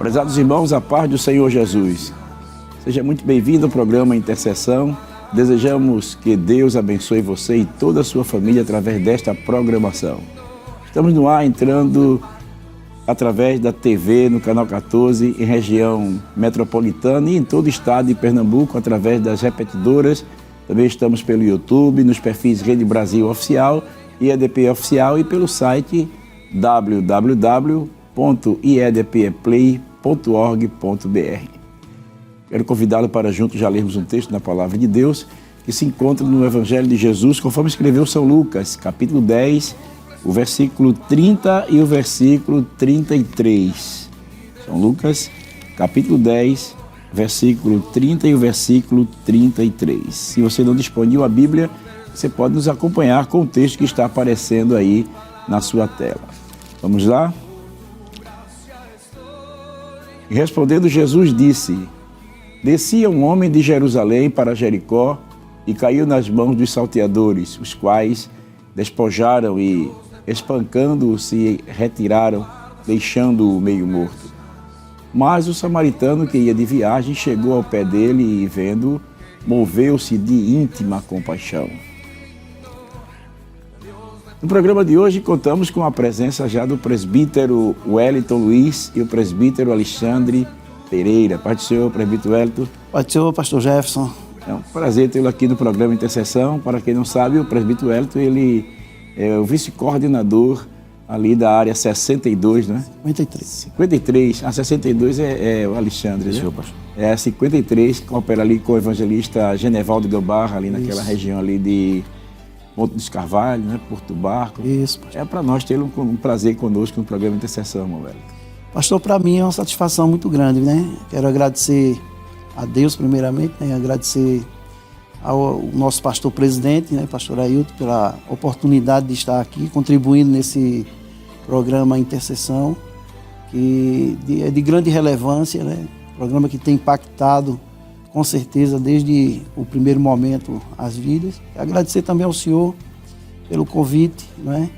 Prezados irmãos, a paz do Senhor Jesus. Seja muito bem-vindo ao programa Intercessão. Desejamos que Deus abençoe você e toda a sua família através desta programação. Estamos no ar entrando através da TV no Canal 14, em região metropolitana e em todo o estado de Pernambuco, através das repetidoras. Também estamos pelo YouTube, nos perfis Rede Brasil Oficial, IEDP Oficial e pelo site www.iedpeplay.org.br. Quero convidá-lo para juntos já lermos um texto da Palavra de Deus que se encontra no Evangelho de Jesus, conforme escreveu São Lucas, capítulo 10, o versículo 30 e o versículo 33. São Lucas, capítulo 10, versículo 30 e o versículo 33. Se você não disponiu a Bíblia, você pode nos acompanhar com o texto que está aparecendo aí na sua tela. Vamos lá? E respondendo, Jesus disse: descia um homem de Jerusalém para Jericó e caiu nas mãos dos salteadores, os quais despojaram e, espancando-o, se retiraram, deixando-o meio morto. Mas o samaritano que ia de viagem chegou ao pé dele e, vendo-o, moveu-se de íntima compaixão. No programa de hoje contamos com a presença já do presbítero Wellington Luiz e o presbítero Alexandre Pereira. Pai do Senhor, presbítero Wellington. Pai do Senhor, pastor Jefferson. É um prazer tê-lo aqui no programa Intercessão. Para quem não sabe, o presbítero Wellington, ele é o vice-coordenador ali da área 62, né? 53. 53. A 62 é o Alexandre, né? Pastor. É a 53, que coopera ali com o evangelista Genevaldo Gambarra, ali naquela região ali de Monte dos Carvalhos, né? Porto Barco. Isso, pastor. É para nós ter um prazer conosco no programa Intercessão, meu velho. Pastor, para mim é uma satisfação muito grande, né? Quero agradecer a Deus primeiramente, né? Agradecer ao nosso pastor presidente, né? Pastor Ailton, pela oportunidade de estar aqui contribuindo nesse programa Intercessão, que é de grande relevância, né? Programa que tem impactado com certeza desde o primeiro momento as vidas. Agradecer também ao senhor pelo convite, né?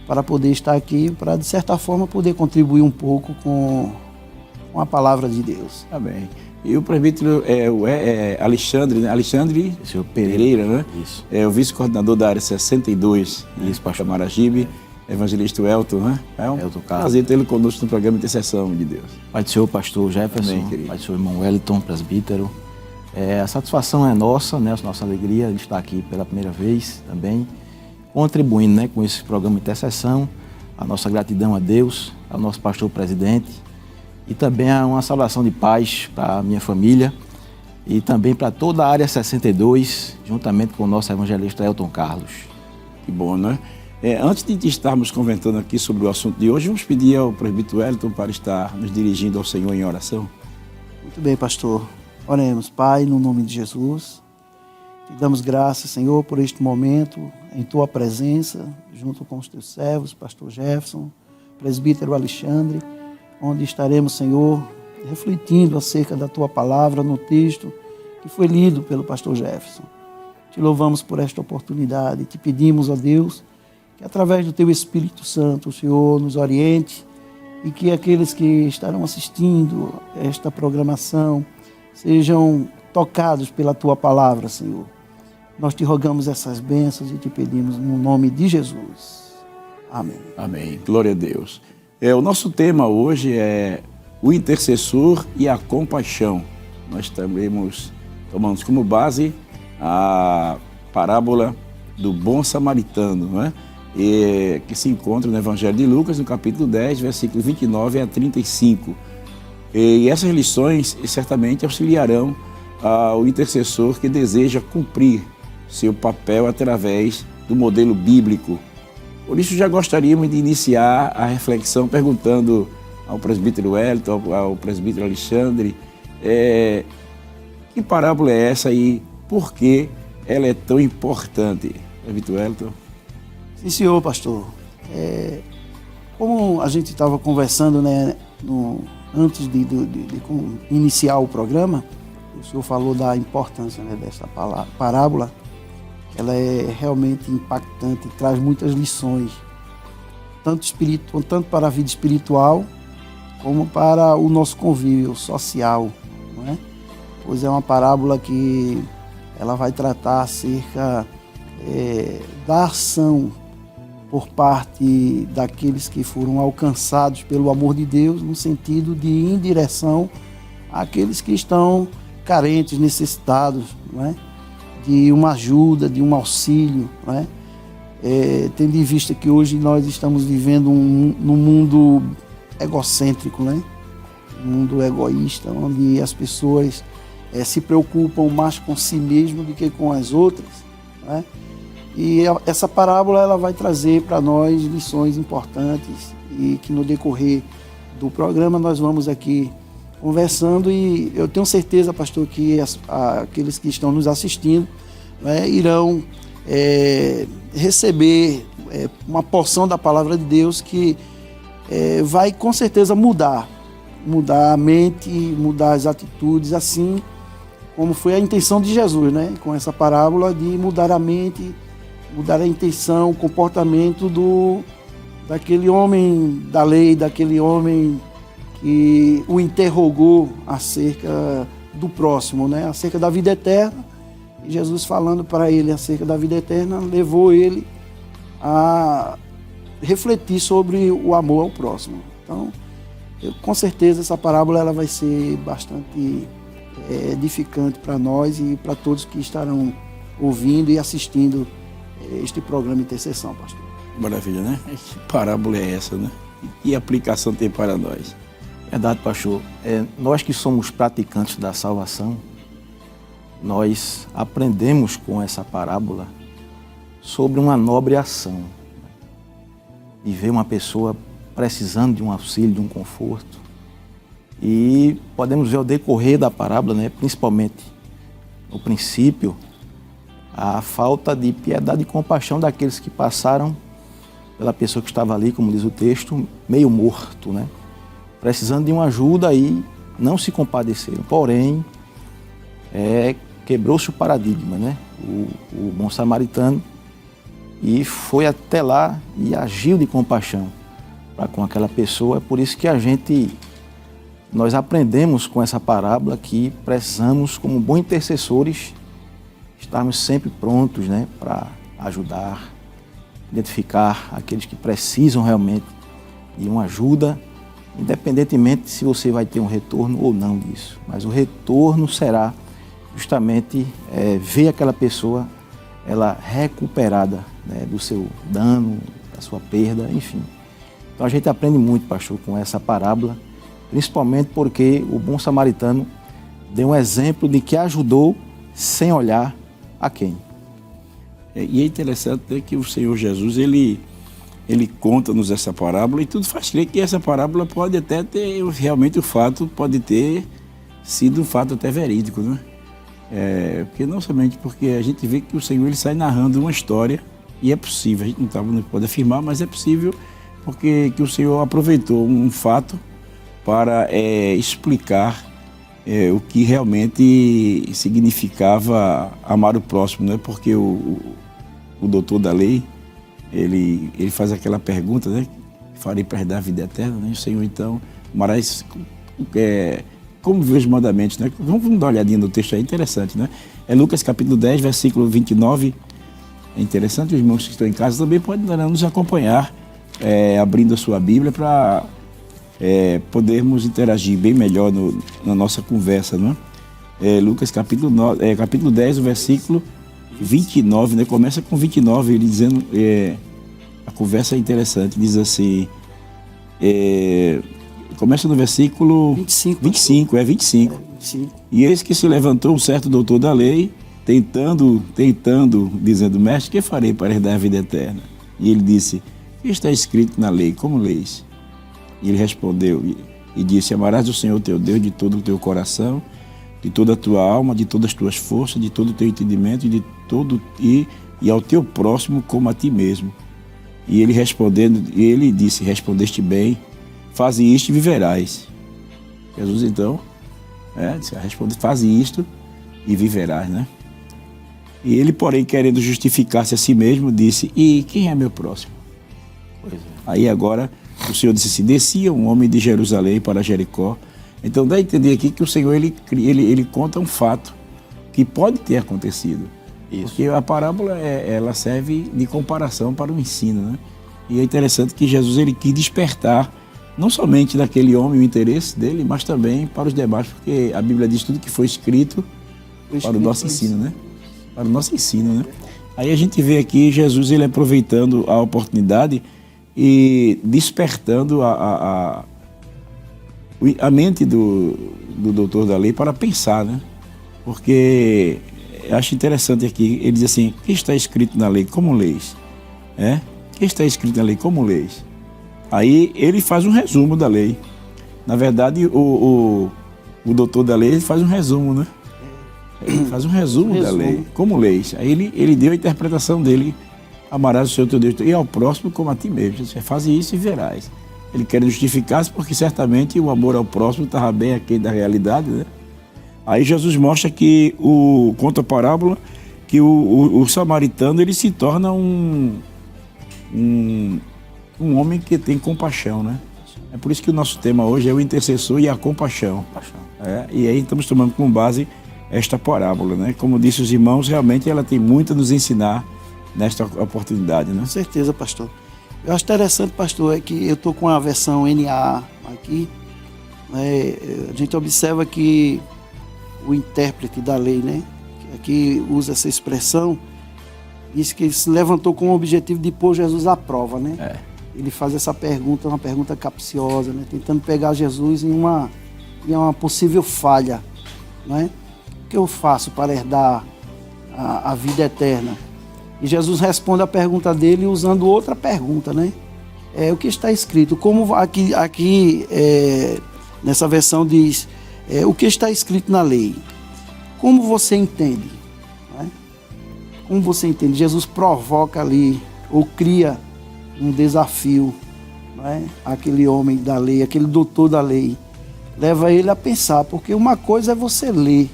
Para poder estar aqui, para de certa forma poder contribuir um pouco com a palavra de Deus. Amém. E o presbítero Alexandre, né? Alexandre Pereira, né? Isso. É o vice-coordenador da área 62, Isso, pastor Maragibe, evangelista Elton, né? É um prazer tê-lo conosco no programa Intercessão de Deus. Pai do Senhor, pastor Jefferson. Amém, querido. Pai do Senhor, irmão Wellington, presbítero. A satisfação é nossa, né? Nossa alegria de estar aqui pela primeira vez também, contribuindo, né, com esse programa Intercessão. A nossa gratidão a Deus, ao nosso pastor presidente, e também uma saudação de paz para a minha família e também para toda a área 62, juntamente com o nosso evangelista Elton Carlos. Que bom, né? Antes de estarmos comentando aqui sobre o assunto de hoje, vamos pedir ao presbítero Wellington para estar nos dirigindo ao Senhor em oração. Muito bem, pastor. Oremos. Pai, no nome de Jesus, te damos graças, Senhor, por este momento, em tua presença, junto com os teus servos, pastor Jefferson, presbítero Alexandre, onde estaremos, Senhor, refletindo acerca da tua palavra no texto que foi lido pelo pastor Jefferson. Te louvamos por esta oportunidade, te pedimos, ó Deus, que através do teu Espírito Santo o Senhor nos oriente e que aqueles que estarão assistindo esta programação sejam tocados pela tua palavra, Senhor. Nós te rogamos essas bênçãos e te pedimos no nome de Jesus. Amém. Amém. Glória a Deus. O nosso tema hoje é o intercessor e a compaixão. Nós tomamos como base a parábola do bom samaritano, não é? Que se encontra no Evangelho de Lucas, no capítulo 10, versículos 29 a 35. E essas lições certamente auxiliarão ao intercessor que deseja cumprir seu papel através do modelo bíblico. Por isso já gostaríamos de iniciar a reflexão perguntando ao presbítero Wellington, ao presbítero Alexandre, que parábola é essa e por que ela é tão importante? Presbítero Wellington. Sim, senhor, pastor. Como a gente estava conversando, né, antes de iniciar o programa, o senhor falou da importância, né, dessa parábola. Ela é realmente impactante, traz muitas lições, tanto para a vida espiritual como para o nosso convívio social, não é? Pois é uma parábola que ela vai tratar acerca da ação por parte daqueles que foram alcançados pelo amor de Deus, no sentido de ir em direção àqueles que estão carentes, necessitados, não é? De uma ajuda, de um auxílio, não é? Tendo em vista que hoje nós estamos vivendo num mundo egocêntrico, né? Um mundo egoísta, onde as pessoas se preocupam mais com si mesmo do que com as outras, né? E essa parábola ela vai trazer para nós lições importantes e que no decorrer do programa nós vamos aqui conversando, e eu tenho certeza, pastor, que aqueles que estão nos assistindo, né, irão receber uma porção da palavra de Deus que vai com certeza mudar a mente, mudar as atitudes, assim como foi a intenção de Jesus, né, com essa parábola, de mudar a mente, mudar a intenção, o comportamento daquele homem da lei, daquele homem que o interrogou acerca do próximo, né, acerca da vida eterna. E Jesus, falando para ele acerca da vida eterna, levou ele a refletir sobre o amor ao próximo. Então, com certeza essa parábola ela vai ser bastante edificante para nós e para todos que estarão ouvindo e assistindo este programa Intercessão, pastor. Maravilha, né? Que parábola é essa, né? E que aplicação tem para nós? Verdade, pastor. Nós que somos praticantes da salvação, nós aprendemos com essa parábola sobre uma nobre ação. E ver uma pessoa precisando de um auxílio, de um conforto. E podemos ver ao decorrer da parábola, né, principalmente no princípio, a falta de piedade e compaixão daqueles que passaram pela pessoa que estava ali, como diz o texto, meio morto, né? Precisando de uma ajuda e não se compadeceram. Porém, quebrou-se o paradigma, né? O bom samaritano e foi até lá e agiu de compaixão para com aquela pessoa. É por isso que nós aprendemos com essa parábola que precisamos, como bons intercessores, estarmos sempre prontos, né, para ajudar, identificar aqueles que precisam realmente de uma ajuda, independentemente se você vai ter um retorno ou não disso. Mas o retorno será justamente ver aquela pessoa ela recuperada, né, do seu dano, da sua perda, enfim. Então a gente aprende muito, pastor, com essa parábola, principalmente porque o bom samaritano deu um exemplo de que ajudou sem olhar a quem. E é interessante, né, que o Senhor Jesus, ele conta-nos essa parábola e tudo faz crer que essa parábola pode até ter, realmente o fato pode ter sido um fato até verídico, né? Porque não somente porque a gente vê que o Senhor ele sai narrando uma história e é possível, a gente não pode afirmar, mas é possível porque que o Senhor aproveitou um fato para explicar o que realmente significava amar o próximo, né? Porque o doutor da lei, ele faz aquela pergunta, né? Farei para herdar a vida eterna, né? O Senhor, então, amarás como vê os mandamentos, né? Vamos dar uma olhadinha no texto aí, interessante, né? É Lucas capítulo 10, versículo 29. É interessante, os irmãos que estão em casa também podem nos acompanhar, abrindo a sua Bíblia para podermos interagir bem melhor na nossa conversa, não é? Lucas capítulo 10, o versículo 29, né? Começa com 29, ele dizendo, a conversa é interessante, diz assim, começa no versículo 25. E eis que se levantou um certo doutor da lei, tentando, dizendo, mestre, que farei para herdar a vida eterna? E ele disse, o que está escrito na lei, como leis? E ele respondeu e disse, amarás o Senhor teu Deus de todo o teu coração, de toda a tua alma, de todas as tuas forças, de todo o teu entendimento e ao teu próximo como a ti mesmo. E ele respondendo, ele disse, respondeste bem, faze isto e viverás. Jesus então responde, faze isto e viverás, né? E ele, porém, querendo justificar-se a si mesmo, disse, e quem é meu próximo? Pois é. Aí agora o Senhor disse assim, descia um homem de Jerusalém para Jericó. Então dá a entender aqui que o Senhor ele conta um fato que pode ter acontecido. Isso. Porque a parábola ela serve de comparação para o ensino, né? E é interessante que Jesus ele quis despertar não somente daquele homem o interesse dele, mas também para os demais, porque a Bíblia diz tudo que foi escrito para o nosso ensino, né? Para o nosso ensino, né? Aí a gente vê aqui Jesus ele aproveitando a oportunidade e despertando a mente do doutor da lei para pensar, né? Porque eu acho interessante aqui, ele diz assim, o que está escrito na lei, como leis? O que está escrito na lei, como leis? Aí ele faz um resumo da lei. Na verdade, o doutor da lei ele faz um resumo, né? Ele faz um resumo da lei, como leis. Aí ele deu a interpretação dele, amarás o Senhor teu Deus e ao próximo como a ti mesmo. Você faz isso e verás. Ele quer justificar-se porque certamente o amor ao próximo estava bem aqui da realidade, né? Aí Jesus mostra que, conta a parábola, que o samaritano ele se torna um homem que tem compaixão, né? É por isso que o nosso tema hoje é o intercessor e a compaixão. E aí estamos tomando como base esta parábola, né? Como disse os irmãos, realmente ela tem muito a nos ensinar nesta oportunidade, né? Com certeza, pastor. Eu acho interessante, pastor, é que eu estou com a versão NA aqui. A gente observa que o intérprete da lei, né? Que aqui usa essa expressão, diz que ele se levantou com o objetivo de pôr Jesus à prova, né? Ele faz essa pergunta, uma pergunta capciosa, né? Tentando pegar Jesus em uma possível falha, né? O que eu faço para herdar a vida eterna? E Jesus responde a pergunta dele usando outra pergunta, né? O que está escrito? Como aqui nessa versão diz, o que está escrito na lei? Como você entende? Né? Como você entende? Jesus provoca ali, ou cria um desafio, né? Aquele homem da lei, aquele doutor da lei. Leva ele a pensar, porque uma coisa é você ler,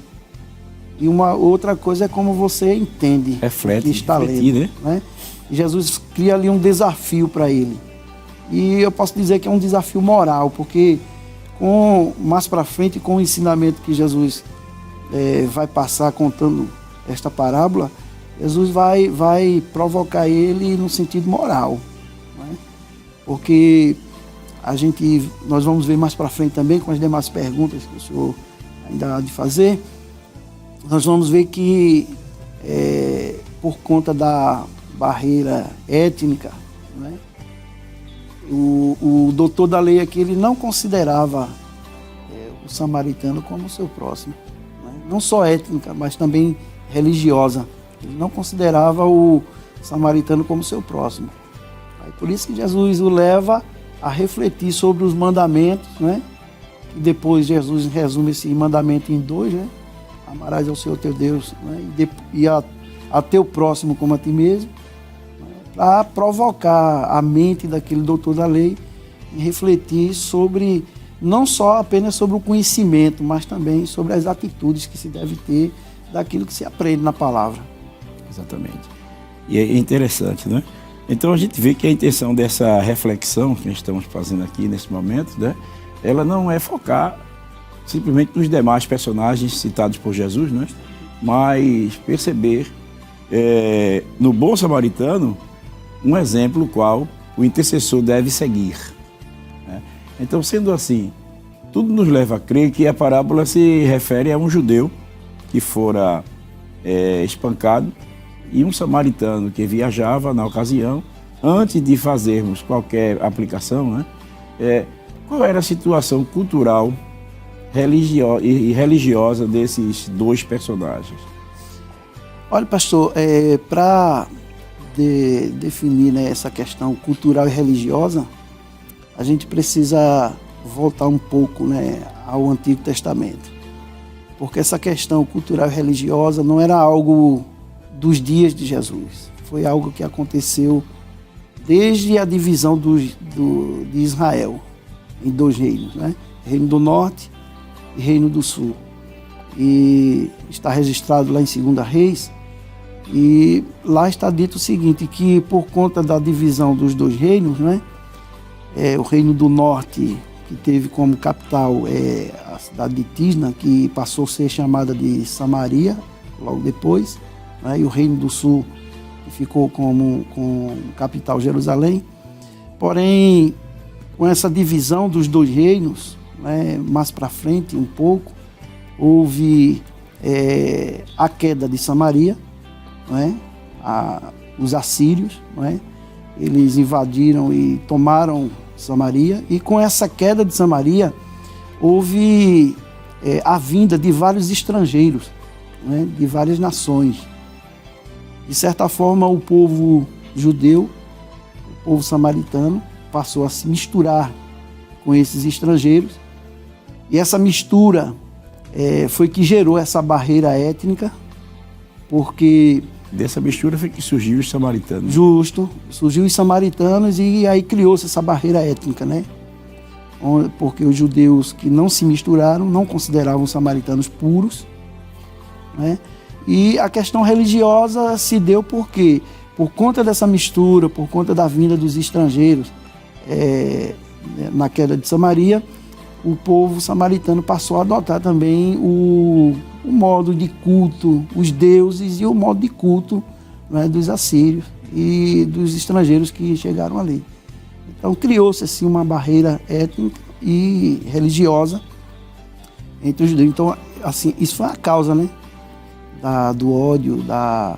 e uma outra coisa é como você entende o que está lendo, né? Jesus cria ali um desafio para ele. E eu posso dizer que é um desafio moral, porque mais para frente, com o ensinamento que Jesus vai passar contando esta parábola, Jesus vai provocar ele no sentido moral, né? Porque nós vamos ver mais para frente também, com as demais perguntas que o senhor ainda há de fazer, nós vamos ver que por conta da barreira étnica, né, o doutor da lei aqui ele não considerava o samaritano como seu próximo, né? Não só étnica, mas também religiosa. Ele não considerava o samaritano como seu próximo. Aí, por isso que Jesus o leva a refletir sobre os mandamentos, né? E depois Jesus resume esse mandamento em 2, né? Amarás ao Senhor teu Deus, né? E a teu próximo como a ti mesmo, né? Para provocar a mente daquele doutor da lei em refletir sobre, não só apenas sobre o conhecimento, mas também sobre as atitudes que se deve ter daquilo que se aprende na palavra. Exatamente. E é interessante, né? Então a gente vê que a intenção dessa reflexão que nós estamos fazendo aqui nesse momento, né? Ela não é focar simplesmente nos demais personagens citados por Jesus, né? Mas perceber no bom samaritano um exemplo qual o intercessor deve seguir, né? Então, sendo assim, tudo nos leva a crer que a parábola se refere a um judeu que fora espancado e um samaritano que viajava na ocasião. Antes de fazermos qualquer aplicação, né? Qual era a situação cultural e religiosa desses dois personagens? Olha, pastor, para definir, né, essa questão cultural e religiosa, a gente precisa voltar um pouco, né, ao Antigo Testamento. Porque essa questão cultural e religiosa não era algo dos dias de Jesus. Foi algo que aconteceu desde a divisão de Israel em 2 reinos, né? Reino do Norte e Reino do Sul. E está registrado lá em 2 Reis. E lá está dito o seguinte, que por conta da divisão dos 2 reinos, né, o Reino do Norte, que teve como capital a cidade de Tisna, que passou a ser chamada de Samaria, logo depois, né? E o Reino do Sul, que ficou com capital Jerusalém. Porém, com essa divisão dos dois reinos, né, mais para frente um pouco, houve a queda de Samaria, né? Os assírios, né? Eles invadiram e tomaram Samaria, e com essa queda de Samaria houve a vinda de vários estrangeiros, né? De várias nações. De certa forma, o povo judeu, o povo samaritano, passou a se misturar com esses estrangeiros, e essa mistura foi que gerou essa barreira étnica, porque... Dessa mistura foi que surgiu os samaritanos. Justo, surgiu os samaritanos e aí criou-se essa barreira étnica, né? Porque os judeus que não se misturaram não consideravam os samaritanos puros, né? E a questão religiosa se deu porque, por conta dessa mistura, por conta da vinda dos estrangeiros na queda de Samaria, o povo samaritano passou a adotar também o modo de culto, os deuses e o modo de culto, né, dos assírios e dos estrangeiros que chegaram ali. Então criou-se assim uma barreira étnica e religiosa entre os judeus. Então, assim, isso foi a causa, né, do ódio, da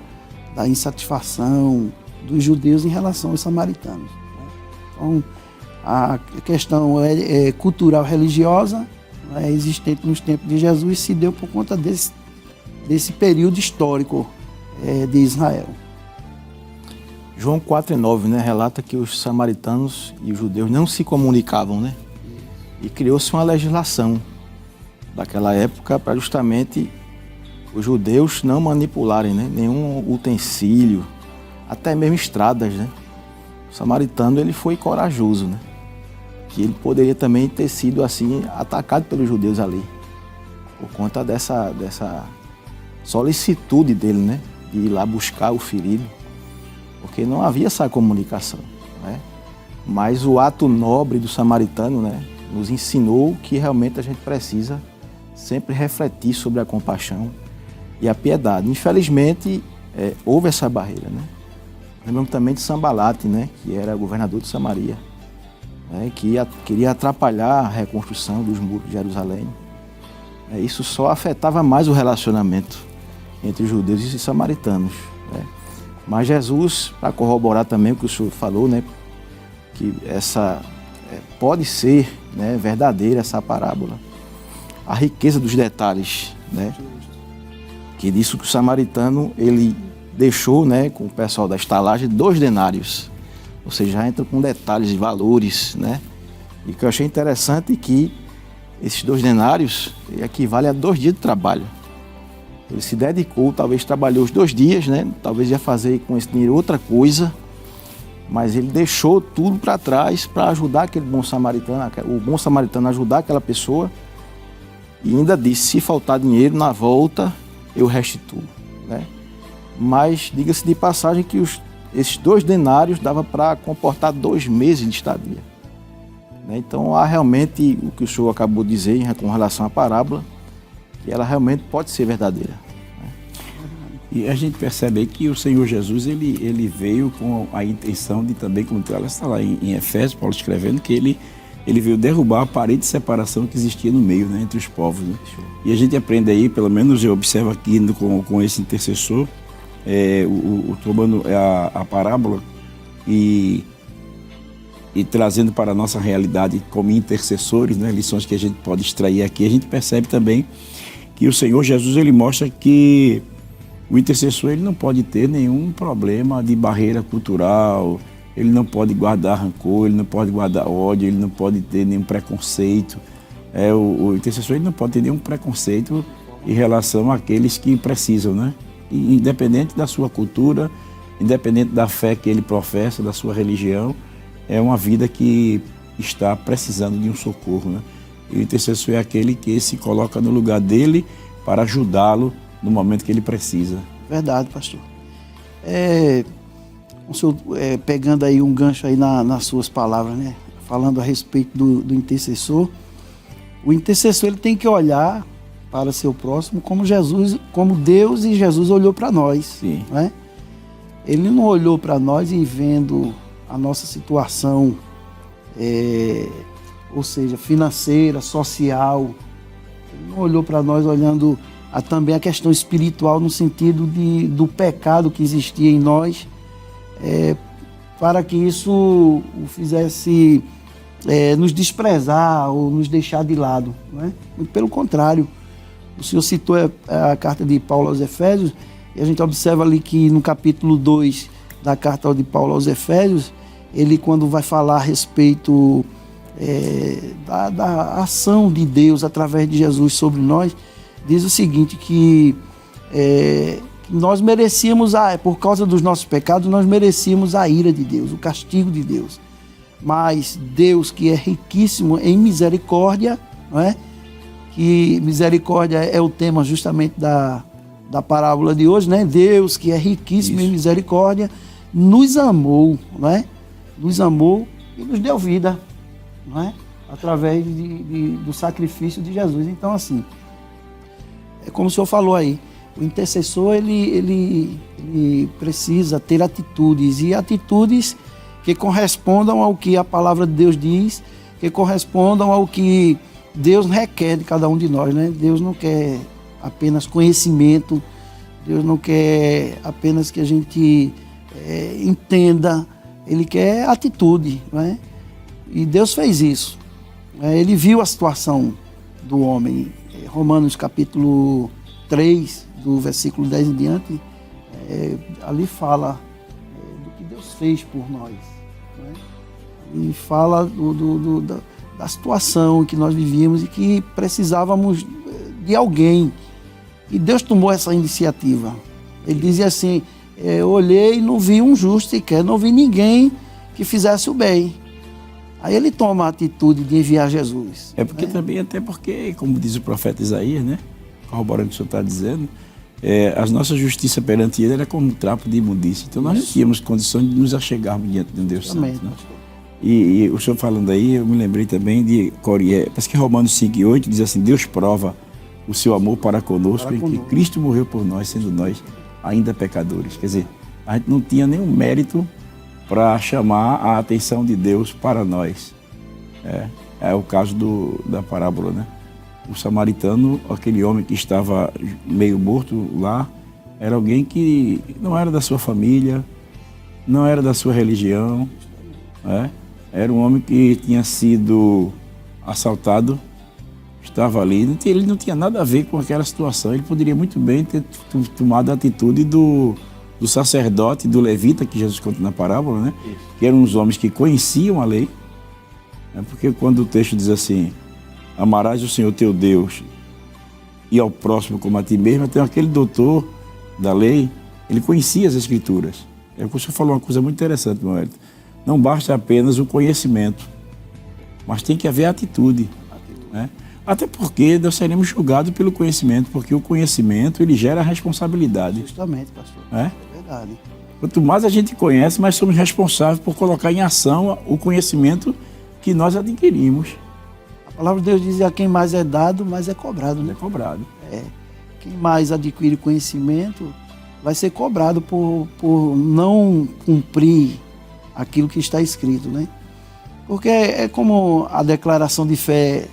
insatisfação dos judeus em relação aos samaritanos. Então, a questão cultural religiosa, existente nos tempos de Jesus, se deu por conta desse período histórico de Israel. João 4,9, né, relata que os samaritanos e os judeus não se comunicavam, né? E criou-se uma legislação daquela época para justamente os judeus não manipularem, né, nenhum utensílio, até mesmo estradas, né? O samaritano, ele foi corajoso, né? Que ele poderia também ter sido assim atacado pelos judeus ali, por conta dessa solicitude dele, né, de ir lá buscar o ferido, porque não havia essa comunicação, né? Mas o ato nobre do samaritano, né, nos ensinou que realmente a gente precisa sempre refletir sobre a compaixão e a piedade. Infelizmente, houve essa barreira, né? Lembramos também de Sambalate, né, que era governador de Samaria, que queria atrapalhar a reconstrução dos muros de Jerusalém. Isso só afetava mais o relacionamento entre os judeus e os samaritanos, né? Mas Jesus, para corroborar também o que o senhor falou, né, que essa pode ser, né, verdadeira essa parábola, a riqueza dos detalhes, né, que disse que o samaritano ele deixou, né, com o pessoal da estalagem 2 denários. Ou seja, já entra com detalhes e valores, né? E o que eu achei interessante é que esses 2 denários equivalem a 2 dias de trabalho. Ele se dedicou, talvez trabalhou os 2 dias, né? Talvez ia fazer com esse dinheiro outra coisa, mas ele deixou tudo para trás para ajudar aquele bom samaritano, o bom samaritano ajudar aquela pessoa, e ainda disse, se faltar dinheiro na volta, eu restituo, né? Mas diga-se de passagem que esses 2 denários dava para comportar 2 meses de estadia. Então há realmente o que o senhor acabou de dizer com relação à parábola, que ela realmente pode ser verdadeira. E a gente percebe aí que o Senhor Jesus ele veio com a intenção de também, como ela está lá em Efésios, Paulo escrevendo, que ele veio derrubar a parede de separação que existia no meio, né, entre os povos, né? E a gente aprende aí, pelo menos eu observo aqui com esse intercessor, tomando a parábola e trazendo para a nossa realidade como intercessores, né, lições que a gente pode extrair aqui, a gente percebe também que o Senhor Jesus ele mostra que o intercessor ele não pode ter nenhum problema de barreira cultural, ele não pode guardar rancor, ele não pode guardar ódio, ele não pode ter nenhum preconceito. O intercessor ele não pode ter nenhum preconceito em relação àqueles que precisam, né? Independente da sua cultura, independente da fé que ele professa, da sua religião, é uma vida que está precisando de um socorro, né? E o intercessor é aquele que se coloca no lugar dele para ajudá-lo no momento que ele precisa. Verdade, pastor. O senhor, pegando aí um gancho aí nas suas palavras, né? falando a respeito do intercessor. O intercessor ele tem que olhar para seu próximo como Deus e Jesus olhou para nós. Sim. Né? Ele não olhou para nós e vendo a nossa situação, ou seja, financeira, social. Ele não olhou para nós olhando também a questão espiritual no sentido do pecado que existia em nós, para que isso o fizesse nos desprezar ou nos deixar de lado. Né? Muito pelo contrário. O senhor citou a carta de Paulo aos Efésios, e a gente observa ali que no capítulo 2 da carta de Paulo aos Efésios, ele, quando vai falar a respeito da ação de Deus através de Jesus sobre nós, diz o seguinte, que nós merecíamos, por causa dos nossos pecados, nós merecíamos a ira de Deus, o castigo de Deus. Mas Deus, que é riquíssimo em misericórdia, não é? Que misericórdia é o tema justamente da parábola de hoje, né? Deus, que é riquíssimo em misericórdia, nos amou, não é? Nos amou e nos deu vida, não é? Através do sacrifício de Jesus. Então, assim, é como o senhor falou aí, o intercessor ele precisa ter atitudes, e atitudes que correspondam ao que a palavra de Deus diz, que correspondam ao que Deus requer de cada um de nós, né? Deus não quer apenas conhecimento, Deus não quer apenas que a gente entenda, Ele quer atitude, né? E Deus fez isso. Ele viu a situação do homem. Romanos capítulo 3, do versículo 10 em diante, ali fala do que Deus fez por nós. Né? E fala da situação que nós vivíamos e que precisávamos de alguém. E Deus tomou essa iniciativa. Ele dizia assim, eu olhei e não vi um justo sequer, não vi ninguém que fizesse o bem. Aí ele toma a atitude de enviar Jesus. Porque também, até porque, como diz o profeta Isaías, né? Corroborando o que o senhor está dizendo, a nossa justiça perante ele era como um trapo de imundícia. Então nós não tínhamos condições de nos achegarmos diante de um Deus Santo. Né? E o senhor falando aí, eu me lembrei também de parece que Romanos 5:8 diz assim, Deus prova o seu amor para conosco em que Cristo morreu por nós, sendo nós ainda pecadores. Quer dizer, a gente não tinha nenhum mérito para chamar a atenção de Deus para nós. É o caso da parábola, né? O samaritano, aquele homem que estava meio morto lá, era alguém que não era da sua família, não era da sua religião, né? Era um homem que tinha sido assaltado, estava ali, ele não tinha nada a ver com aquela situação. Ele poderia muito bem ter tomado a atitude do sacerdote, do levita, que Jesus conta na parábola, né? Que eram uns homens que conheciam a lei, né? Porque quando o texto diz assim, amarás o Senhor teu Deus e ao próximo como a ti mesmo, então aquele doutor da lei, ele conhecia as Escrituras. O senhor falou uma coisa muito interessante, meu Hélio. Não basta apenas o conhecimento, mas tem que haver atitude. Né? Até porque nós seremos julgados pelo conhecimento, porque o conhecimento ele gera responsabilidade. Justamente, pastor. É verdade. Quanto mais a gente conhece, mais somos responsáveis por colocar em ação o conhecimento que nós adquirimos. A palavra de Deus diz que a quem mais é dado, mais é cobrado. Né? É cobrado. Quem mais adquire conhecimento vai ser cobrado por não cumprir aquilo que está escrito, né? Porque é como a declaração de fé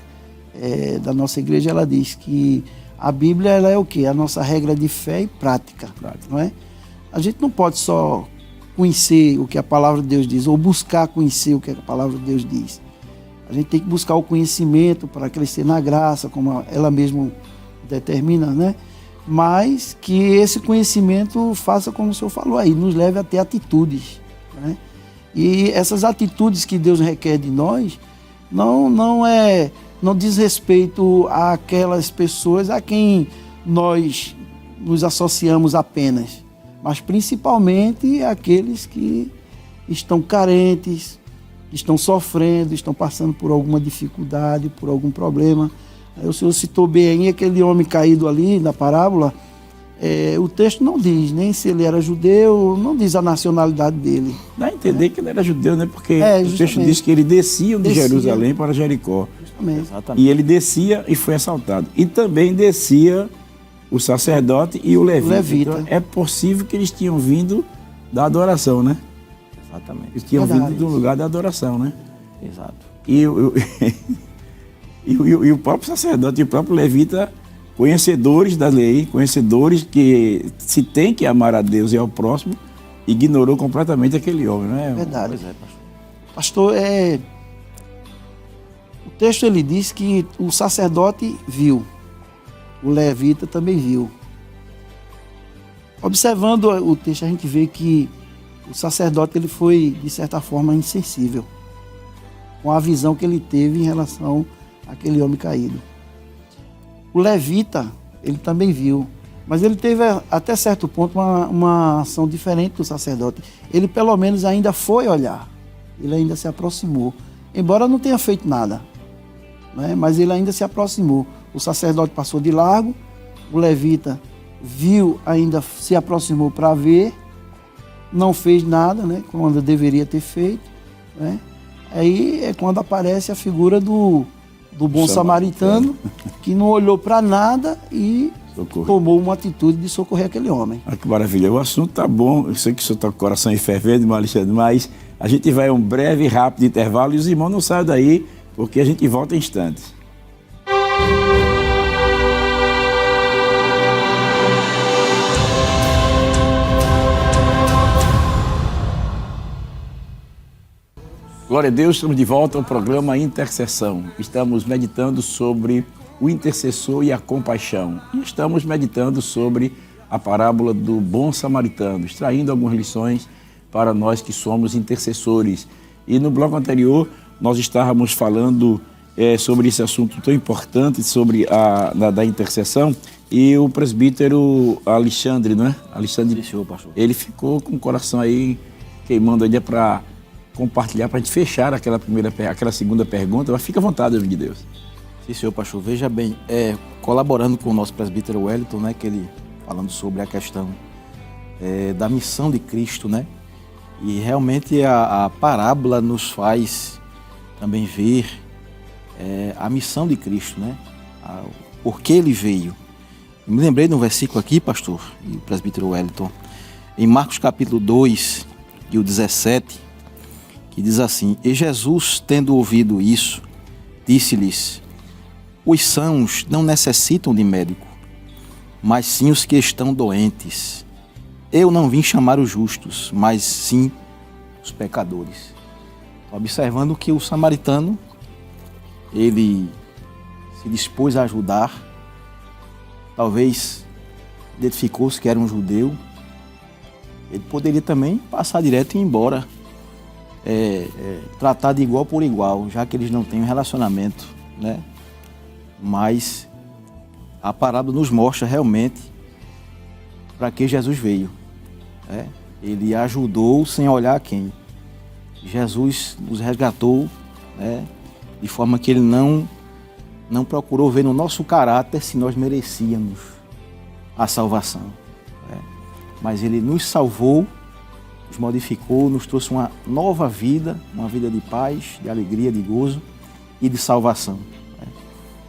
da nossa igreja, ela diz que a Bíblia ela é o quê? A nossa regra de fé e prática. Não é? A gente não pode só conhecer o que a palavra de Deus diz ou buscar conhecer o que a palavra de Deus diz. A gente tem que buscar o conhecimento para crescer na graça, como ela mesma determina, né? Mas que esse conhecimento faça como o senhor falou aí, nos leve a ter atitudes, né? E essas atitudes que Deus requer de nós não diz respeito àquelas pessoas a quem nós nos associamos apenas, mas principalmente àqueles que estão carentes, estão sofrendo, estão passando por alguma dificuldade, por algum problema. O senhor citou bem aí aquele homem caído ali na parábola. O texto não diz nem se ele era judeu, não diz a nacionalidade dele. Dá a entender que ele era judeu, né? Porque o texto justamente. diz que ele descia de Descia. Jerusalém para Jericó. Justamente. Exatamente. E ele descia e foi assaltado. E também descia o sacerdote e o levita. levita. Então, é possível que eles tinham vindo da adoração, né? Exatamente. Eles tinham Verdade. vindo do lugar da adoração, né? Exato. E o próprio sacerdote e o próprio levita, conhecedores da lei, conhecedores que se tem que amar a Deus e ao próximo, ignorou completamente aquele homem, não é? Verdade. Pois é, pastor. Pastor, o texto ele diz que o sacerdote viu, o levita também viu. Observando o texto, a gente vê que o sacerdote ele foi, de certa forma, insensível com a visão que ele teve em relação àquele homem caído. O levita, ele também viu, mas ele teve até certo ponto uma ação diferente do sacerdote. Ele pelo menos ainda foi olhar, ele ainda se aproximou, embora não tenha feito nada, né? Mas ele ainda se aproximou. O sacerdote passou de largo, o levita viu, ainda se aproximou para ver, não fez nada, né? Quando deveria ter feito, né? Aí é quando aparece a figura do bom samaritano, que não olhou para nada e tomou uma atitude de socorrer aquele homem. Ah, que maravilha. O assunto tá bom. Eu sei que o senhor está com o coração fervendo, Alexandre, mas a gente vai a um breve e rápido intervalo e os irmãos não saiam daí, porque a gente volta em instantes. Glória a Deus, estamos de volta ao programa Intercessão. Estamos meditando sobre o intercessor e a compaixão. E estamos meditando sobre a parábola do bom samaritano, extraindo algumas lições para nós que somos intercessores. E no bloco anterior, nós estávamos falando sobre esse assunto tão importante, sobre da intercessão, e o presbítero Alexandre, não é? Alexandre, Senhor, pastor. ele ficou com o coração aí queimando ainda para compartilhar, para a gente fechar aquela segunda pergunta. Mas fica à vontade, amigo de Deus. Sim, senhor pastor. Veja bem, colaborando com o nosso presbítero Wellington, né, que ele falando sobre a questão da missão de Cristo, né? E realmente a parábola nos faz também ver a missão de Cristo, né? Por que ele veio. Eu me lembrei de um versículo aqui, pastor, e o presbítero Wellington, em Marcos capítulo 2, e o 17, que diz assim: E Jesus, tendo ouvido isso, disse-lhes: Os sãos não necessitam de médico, mas sim os que estão doentes. Eu não vim chamar os justos, mas sim os pecadores. Observando que o samaritano, ele se dispôs a ajudar, talvez identificou-se que era um judeu, ele poderia também passar direto e ir embora, tratar de igual por igual, já que eles não têm um relacionamento, né? Mas a parábola nos mostra realmente para que Jesus veio, né? Ele ajudou sem olhar a quem. Jesus nos resgatou, né? De forma que ele não procurou ver no nosso caráter se nós merecíamos a salvação, né? Mas ele nos salvou, nos modificou, nos trouxe uma nova vida, uma vida de paz, de alegria, de gozo e de salvação, né?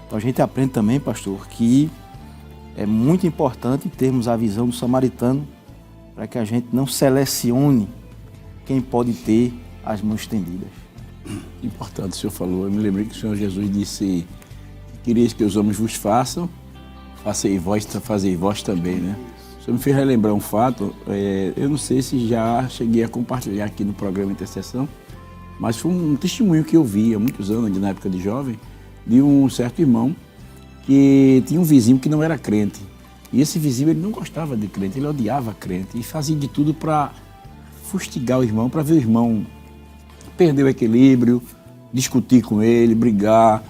Então a gente aprende também, pastor, que é muito importante termos a visão do samaritano para que a gente não selecione quem pode ter as mãos estendidas. Importante, o senhor falou. Eu me lembrei que o Senhor Jesus disse: quereis que os homens vos façam, fazei vós também, né? O senhor me fez relembrar um fato, eu não sei se já cheguei a compartilhar aqui no programa Intercessão, mas foi um testemunho que eu vi há muitos anos, na época de jovem, de um certo irmão que tinha um vizinho que não era crente. E esse vizinho, ele não gostava de crente, ele odiava crente e fazia de tudo para fustigar o irmão, para ver o irmão perder o equilíbrio, discutir com ele, brigar,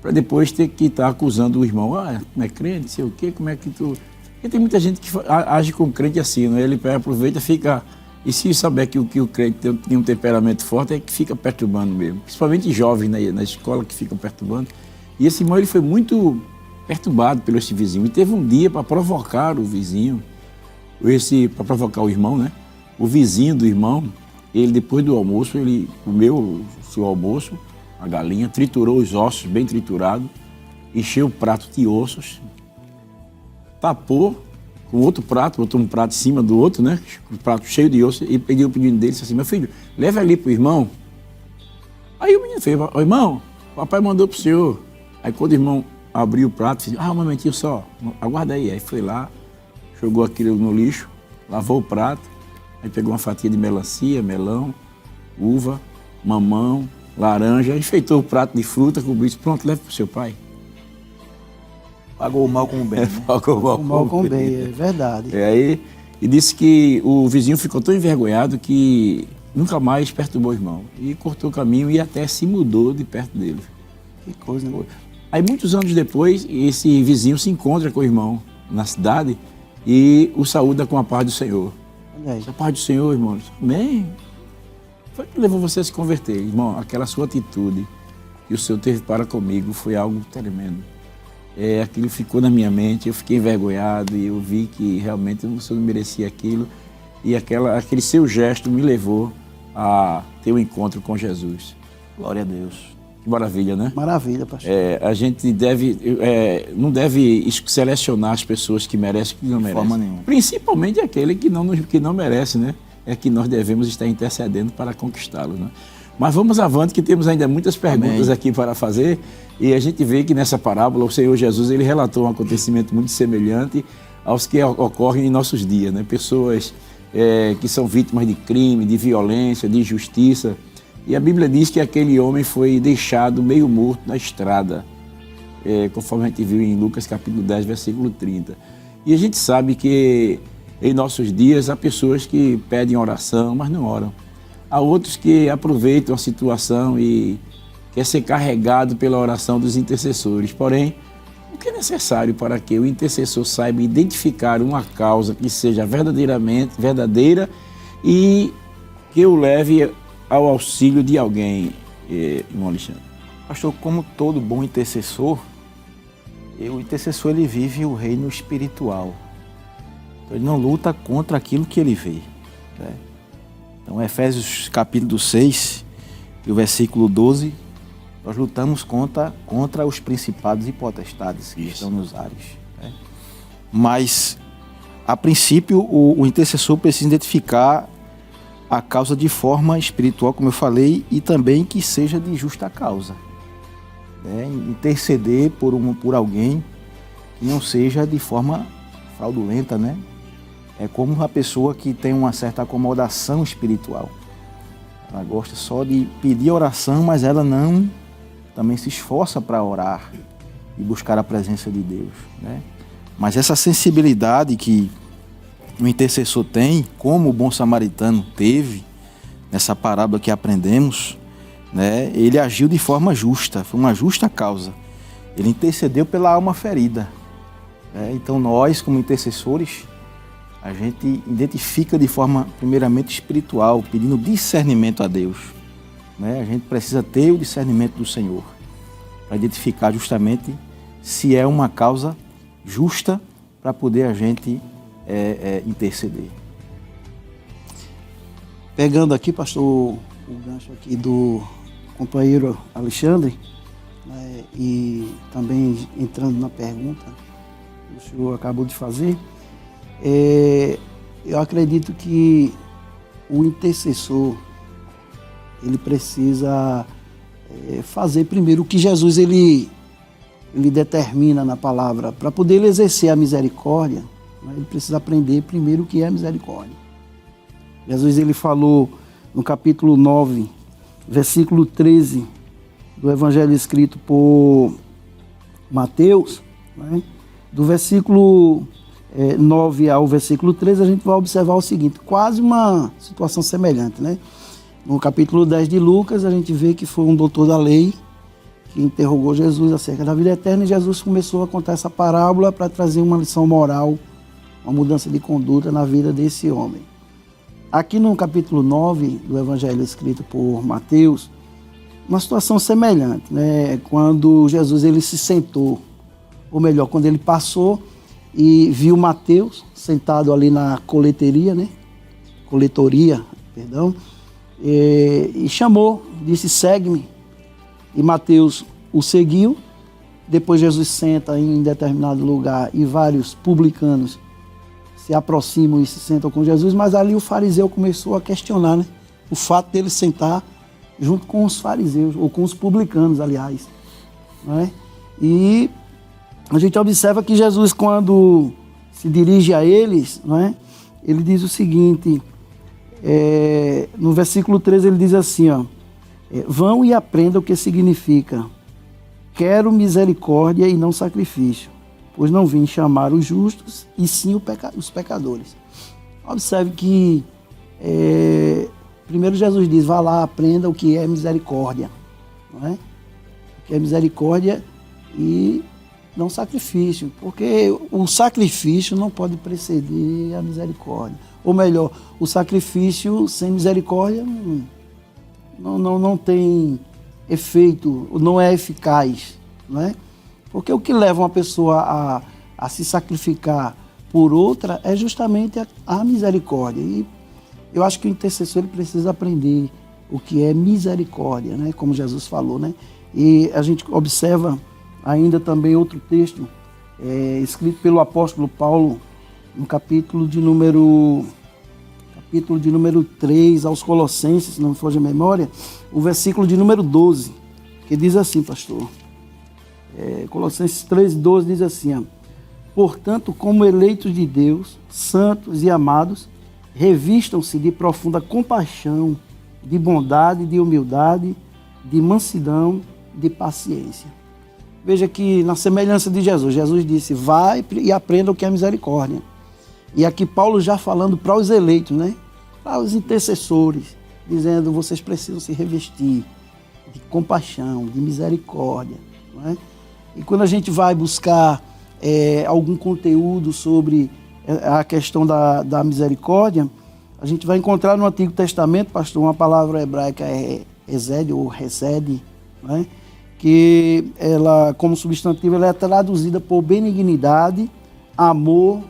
para depois ter que estar acusando o irmão. Não é crente, sei o quê, como é que tu... Porque tem muita gente que age com o crente assim, né? Ele aproveita e fica... E se souber que o crente tem um temperamento forte, é que fica perturbando mesmo. Principalmente jovens na escola que ficam perturbando. E esse irmão, ele foi muito perturbado pelo esse vizinho. E teve um dia para provocar o vizinho, para provocar o irmão, né? O vizinho do irmão, ele, depois do almoço, ele comeu o seu almoço, a galinha, triturou os ossos, bem triturado, encheu o prato de ossos, tapou com outro prato, botou um prato em cima do outro, né? Um prato cheio de ossos, e pediu o pedido dele, disse assim, meu filho, leva ali pro irmão. Aí o menino fez, ô irmão, papai mandou pro senhor. Aí quando o irmão abriu o prato, disse, um momentinho só, aguarda aí. Aí foi lá, jogou aquilo no lixo, lavou o prato, aí pegou uma fatia de melancia, melão, uva, mamão, laranja, enfeitou o prato de fruta, cobriu isso, pronto, leva pro seu pai. Pagou o mal com o bem, né? Pagou O mal com o bem, é verdade. Aí, e disse que o vizinho ficou tão envergonhado que nunca mais perturbou o irmão. E cortou o caminho e até se mudou de perto dele. Que coisa, né? Aí, muitos anos depois, esse vizinho se encontra com o irmão na cidade e o saúda com a paz do Senhor. Olha aí. A paz do Senhor, irmão. Amém. Foi que levou você a se converter, irmão. Aquela sua atitude que o Senhor teve para comigo foi algo tremendo. Aquilo ficou na minha mente, eu fiquei envergonhado e eu vi que realmente o Senhor não merecia aquilo. E aquele seu gesto me levou a ter um encontro com Jesus. Glória a Deus. Que maravilha, né? Maravilha, pastor. A gente não deve selecionar as pessoas que merecem e que não merecem. De forma nenhuma. Principalmente aquele que não merece, né? É que nós devemos estar intercedendo para conquistá-lo, né? Mas vamos avante, que temos ainda muitas perguntas aqui para fazer. E a gente vê que nessa parábola o Senhor Jesus ele relatou um acontecimento muito semelhante aos que ocorrem em nossos dias, né? Pessoas que são vítimas de crime, de violência, de injustiça. E a Bíblia diz que aquele homem foi deixado meio morto na estrada, conforme a gente viu em Lucas capítulo 10, versículo 30. E a gente sabe que em nossos dias há pessoas que pedem oração, mas não oram. Há outros que aproveitam a situação e quer ser carregado pela oração dos intercessores. Porém, o que é necessário para que o intercessor saiba identificar uma causa que seja verdadeira e que o leve ao auxílio de alguém, irmão Alexandre? Pastor, como todo bom intercessor, o intercessor ele vive o reino espiritual. Então, ele não luta contra aquilo que ele vê, né? Então, Efésios capítulo 6, e o versículo 12, nós lutamos contra os principados e potestades que estão nos ares, né? Mas, a princípio, o intercessor precisa identificar a causa de forma espiritual, como eu falei, e também que seja de justa causa, né? Interceder por alguém que não seja de forma fraudulenta, né? É como uma pessoa que tem uma certa acomodação espiritual. Ela gosta só de pedir oração, mas ela não também se esforça para orar e buscar a presença de Deus, né? Mas essa sensibilidade que o intercessor tem, como o bom samaritano teve, nessa parábola que aprendemos, né? Ele agiu de forma justa, foi uma justa causa. Ele intercedeu pela alma ferida, né? Então nós, como intercessores, a gente identifica de forma, primeiramente, espiritual, pedindo discernimento a Deus, né? A gente precisa ter o discernimento do Senhor para identificar justamente se é uma causa justa para poder a gente interceder. Pegando aqui, pastor, o gancho aqui do companheiro Alexandre, né, e também entrando na pergunta que o senhor acabou de fazer, eu acredito que o intercessor ele precisa fazer primeiro o que Jesus ele determina na palavra. Para poder ele exercer a misericórdia, né, ele precisa aprender primeiro o que é a misericórdia. Jesus ele falou no capítulo 9, versículo 13 do Evangelho escrito por Mateus, né, do versículo 9 ao versículo 13, a gente vai observar o seguinte, quase uma situação semelhante, né? No capítulo 10 de Lucas, a gente vê que foi um doutor da lei que interrogou Jesus acerca da vida eterna e Jesus começou a contar essa parábola para trazer uma lição moral, uma mudança de conduta na vida desse homem. Aqui no capítulo 9 do Evangelho escrito por Mateus, uma situação semelhante, né? Quando Jesus ele se sentou, ou melhor, quando ele passou e viu Mateus sentado ali na coletoria, e chamou, disse: segue-me. E Mateus o seguiu. Depois Jesus senta em determinado lugar e vários publicanos se aproximam e se sentam com Jesus, mas ali o fariseu começou a questionar, né, o fato dele sentar junto com os fariseus, ou com os publicanos, aliás. Né? E a gente observa que Jesus, quando se dirige a eles, né, ele diz o seguinte, no versículo 13 ele diz assim, ó, vão e aprendam o que significa: quero misericórdia e não sacrifício, pois não vim chamar os justos, e sim os pecadores. Observe que primeiro Jesus diz: vá lá, aprenda o que é misericórdia. Não é? O que é misericórdia e não sacrifício, porque o sacrifício não pode preceder a misericórdia. Ou melhor, o sacrifício sem misericórdia não tem efeito, não é eficaz, não é? Porque o que leva uma pessoa a se sacrificar por outra é justamente a misericórdia. E eu acho que o intercessor ele precisa aprender o que é misericórdia, né? Como Jesus falou, né? E a gente observa ainda também outro texto escrito pelo apóstolo Paulo no capítulo de número 3 aos Colossenses, se não me foge a memória, o versículo de número 12, que diz assim, pastor, Colossenses 3:12 diz assim, ó, portanto, como eleitos de Deus, santos e amados, revistam-se de profunda compaixão, de bondade, de humildade, de mansidão, de paciência. Veja que na semelhança de Jesus, Jesus disse, vai e aprenda o que é misericórdia. E aqui Paulo já falando para os eleitos, né? Para os intercessores, dizendo, vocês precisam se revestir de compaixão, de misericórdia. Não é? E quando a gente vai buscar algum conteúdo sobre a questão da misericórdia, a gente vai encontrar no Antigo Testamento, pastor, uma palavra hebraica hesed ou hesed, não é? Que ela, como substantivo, ela é traduzida por benignidade, amor,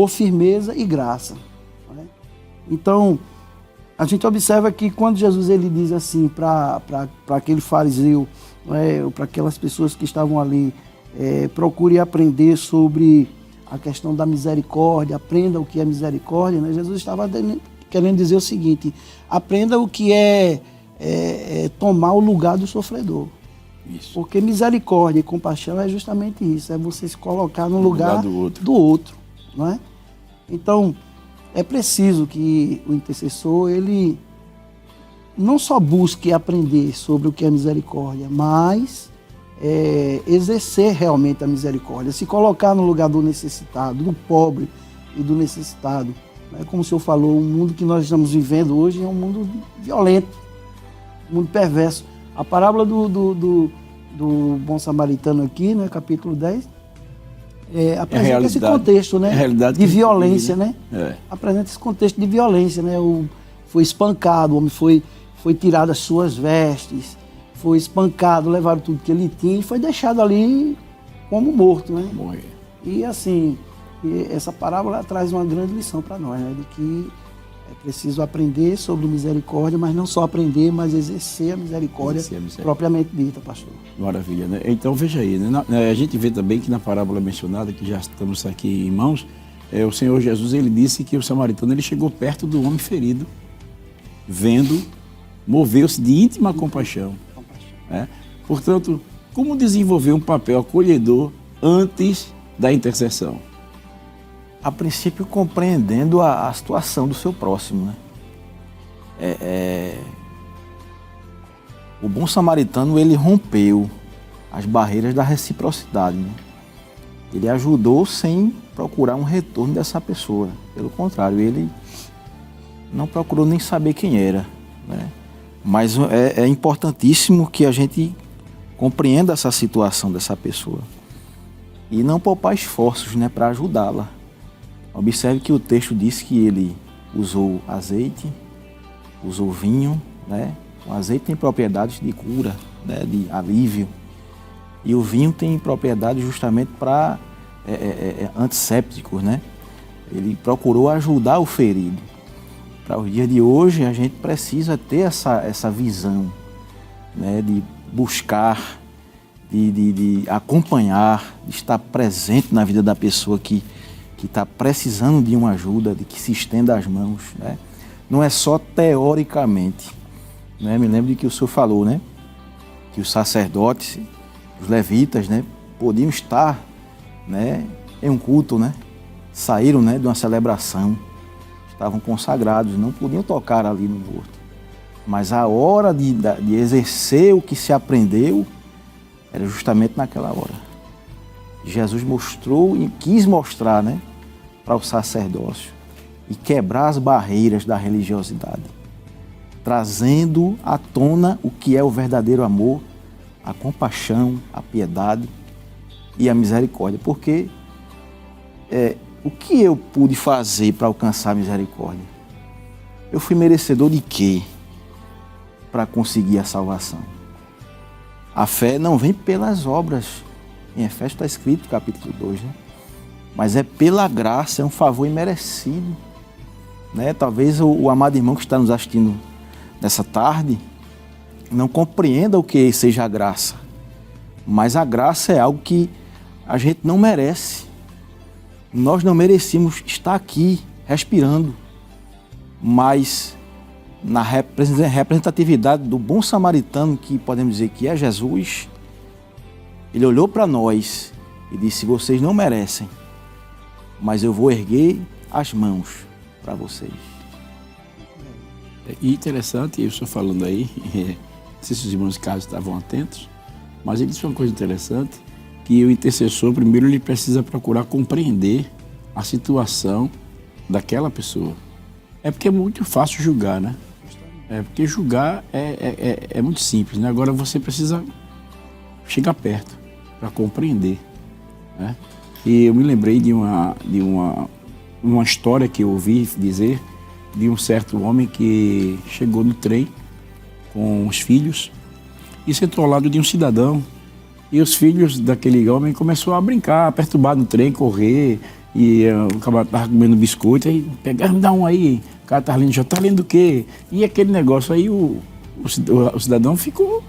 firmeza e graça. Não é? Então, a gente observa que quando Jesus ele diz assim para aquele fariseu, não é? Ou para aquelas pessoas que estavam ali, procure aprender sobre a questão da misericórdia, aprenda o que é misericórdia, né? Jesus estava querendo dizer o seguinte, aprenda o que é tomar o lugar do sofredor. Isso. Porque misericórdia e compaixão é justamente isso, é você se colocar no lugar do outro, não é? Então, é preciso que o intercessor, ele não só busque aprender sobre o que é misericórdia, mas exercer realmente a misericórdia, se colocar no lugar do necessitado, do pobre e do necessitado. Como o senhor falou, o mundo que nós estamos vivendo hoje é um mundo violento, um mundo perverso. A parábola do bom samaritano aqui, né, capítulo 10, apresenta esse contexto, né, de violência, né? Apresenta esse contexto de violência, né? Foi espancado, o homem foi tirado as suas vestes, foi espancado, levaram tudo que ele tinha e foi deixado ali como morto, né? Morrer. E assim, essa parábola traz uma grande lição para nós, né? De que é preciso aprender sobre misericórdia, mas não só aprender, mas exercer a misericórdia propriamente dita, pastor. Maravilha, né? Então veja aí, né? A gente vê também que na parábola mencionada, que já estamos aqui em mãos, o Senhor Jesus ele disse que o samaritano ele chegou perto do homem ferido, vendo, moveu-se de íntima compaixão. Né? Portanto, como desenvolver um papel acolhedor antes da intercessão? A princípio, compreendendo a situação do seu próximo, né? O bom samaritano, ele rompeu as barreiras da reciprocidade, né? Ele ajudou sem procurar um retorno dessa pessoa. Pelo contrário, ele não procurou nem saber quem era, né? Mas é importantíssimo que a gente compreenda essa situação dessa pessoa e não poupar esforços, né, para ajudá-la. Observe que o texto diz que ele usou azeite, usou vinho, né? O azeite tem propriedades de cura, né? De alívio. E o vinho tem propriedades justamente para antissépticos, né? Ele procurou ajudar o ferido. para os dias de hoje, a gente precisa ter essa visão, né, de buscar, de acompanhar, de estar presente na vida da pessoa que está precisando de uma ajuda, de que se estenda as mãos, né? Não é só teoricamente, né? Me lembro de que o senhor falou, né, que os sacerdotes, os levitas, né, podiam estar, né, em um culto, né, saíram, né, de uma celebração, estavam consagrados, não podiam tocar ali no morto. Mas a hora de exercer o que se aprendeu era justamente naquela hora. Jesus mostrou e quis mostrar, né, para o sacerdócio e quebrar as barreiras da religiosidade, trazendo à tona o que é o verdadeiro amor, a compaixão, a piedade e a misericórdia. Porque o que eu pude fazer para alcançar a misericórdia? Eu fui merecedor de quê para conseguir a salvação? A fé não vem pelas obras. Em Efésios está escrito, capítulo 2, né? Mas é pela graça, é um favor imerecido, né? Talvez o amado irmão que está nos assistindo nessa tarde não compreenda o que seja a graça. Mas a graça é algo que a gente não merece. Nós não merecíamos estar aqui, respirando. Mas na representatividade do bom samaritano, que podemos dizer que é Jesus, ele olhou para nós e disse: vocês não merecem, mas eu vou erguer as mãos para vocês. E interessante, eu estou falando aí, não sei se os irmãos de casa estavam atentos, mas ele disse uma coisa interessante, que o intercessor, primeiro, ele precisa procurar compreender a situação daquela pessoa. É porque é muito fácil julgar, né? É porque julgar é muito simples, né? Agora você precisa chegar perto para compreender, né? E eu me lembrei de uma história que eu ouvi dizer de um certo homem que chegou no trem com os filhos e sentou ao lado de um cidadão. E os filhos daquele homem começaram a brincar, a perturbar no trem, correr, e o cara estava comendo biscoito, aí pegaram, me dá um aí, o cara estava lendo, já está lendo o quê? E aquele negócio aí, o cidadão ficou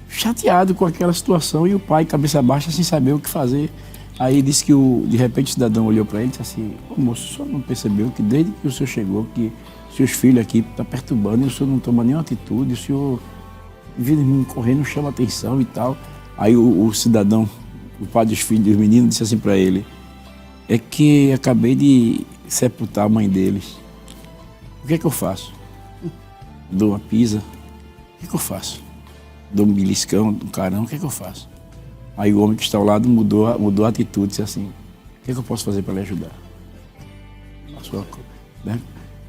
chateado com aquela situação, e o pai, cabeça baixa, sem saber o que fazer. Aí disse que de repente o cidadão olhou para ele e disse assim: ô moço, o senhor não percebeu que desde que o senhor chegou, que seus filhos aqui estão perturbando e o senhor não toma nenhuma atitude, o senhor, em vez de me correr, não chama atenção e tal. Aí o cidadão, o pai dos filhos, dos meninos, disse assim para ele: é que acabei de sepultar a mãe deles. O que é que eu faço? Dou uma pisa? O que é que eu faço? Dou um beliscão, um carão, o que é que eu faço? Aí o homem que está ao lado mudou a atitude, disse assim: o que é que eu posso fazer para lhe ajudar? Né?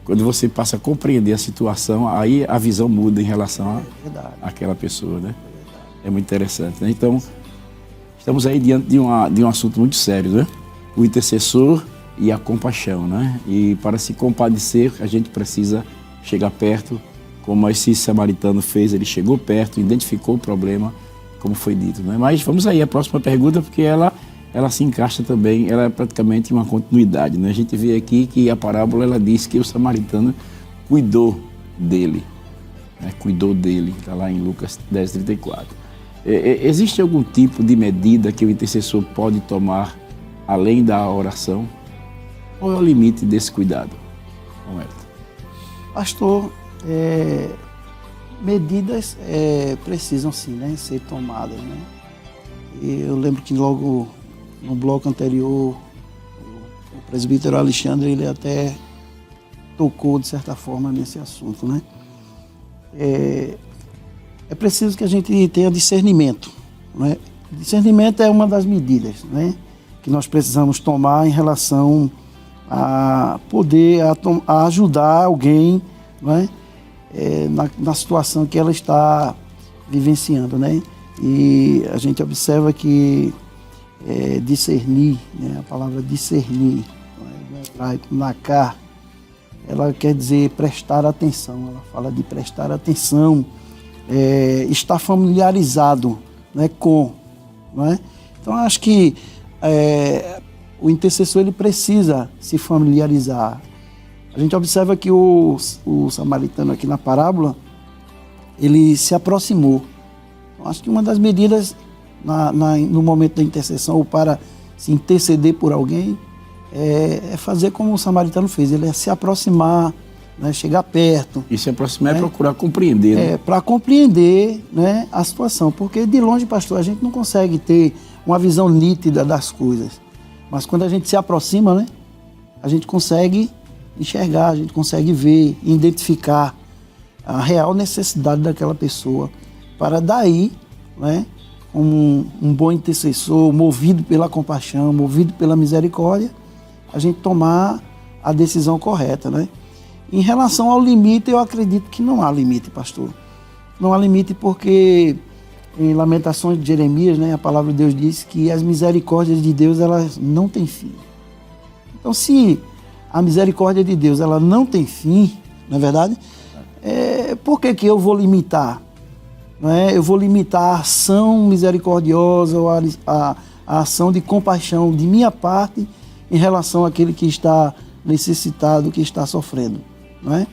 Quando você passa a compreender a situação, aí a visão muda em relação àquela pessoa, né? É muito interessante, né? Então, estamos aí diante de um assunto muito sério, né? O intercessor e a compaixão, né? E para se compadecer, a gente precisa chegar perto, como esse samaritano fez. Ele chegou perto, identificou o problema, como foi dito, né? Mas vamos aí à próxima pergunta, porque ela se encaixa também, ela é praticamente uma continuidade, né? A gente vê aqui que a parábola, ela diz que o samaritano cuidou dele, né? Cuidou dele, está lá em Lucas 10:34. Existe algum tipo de medida que o intercessor pode tomar além da oração? Qual é o limite desse cuidado? Pastor, medidas precisam sim, né, ser tomadas, né? E eu lembro que logo no bloco anterior o presbítero Alexandre, ele até tocou de certa forma nesse assunto, né? É preciso que a gente tenha discernimento, né? Discernimento é uma das medidas, né, que nós precisamos tomar em relação a poder a ajudar alguém, né, na situação que ela está vivenciando, né? E a gente observa que discernir, né, a palavra discernir, no hebraico, nakar, ela quer dizer prestar atenção. Ela fala de prestar atenção, estar familiarizado, né, com, né? Então acho que o intercessor, ele precisa se familiarizar. A gente observa que o samaritano aqui na parábola, ele se aproximou. Acho que uma das medidas no momento da intercessão, ou para se interceder por alguém, é fazer como o samaritano fez, ele é se aproximar, né, chegar perto. E se aproximar é procurar compreender. Né? Para compreender, né, a situação, porque de longe, pastor, a gente não consegue ter uma visão nítida das coisas, mas quando a gente se aproxima, né, a gente consegue enxergar, a gente consegue ver, identificar a real necessidade daquela pessoa, para daí, né, um bom intercessor, movido pela compaixão, movido pela misericórdia, a gente tomar a decisão correta, né? Em relação ao limite, eu acredito que não há limite, pastor. Não há limite porque em Lamentações de Jeremias, né, a palavra de Deus diz que as misericórdias de Deus, elas não têm fim. Então, se a misericórdia de Deus, ela não tem fim, não é verdade? Por que eu vou limitar? Não é? Eu vou limitar a ação misericordiosa ou a ação de compaixão de minha parte em relação àquele que está necessitado, que está sofrendo. Não é?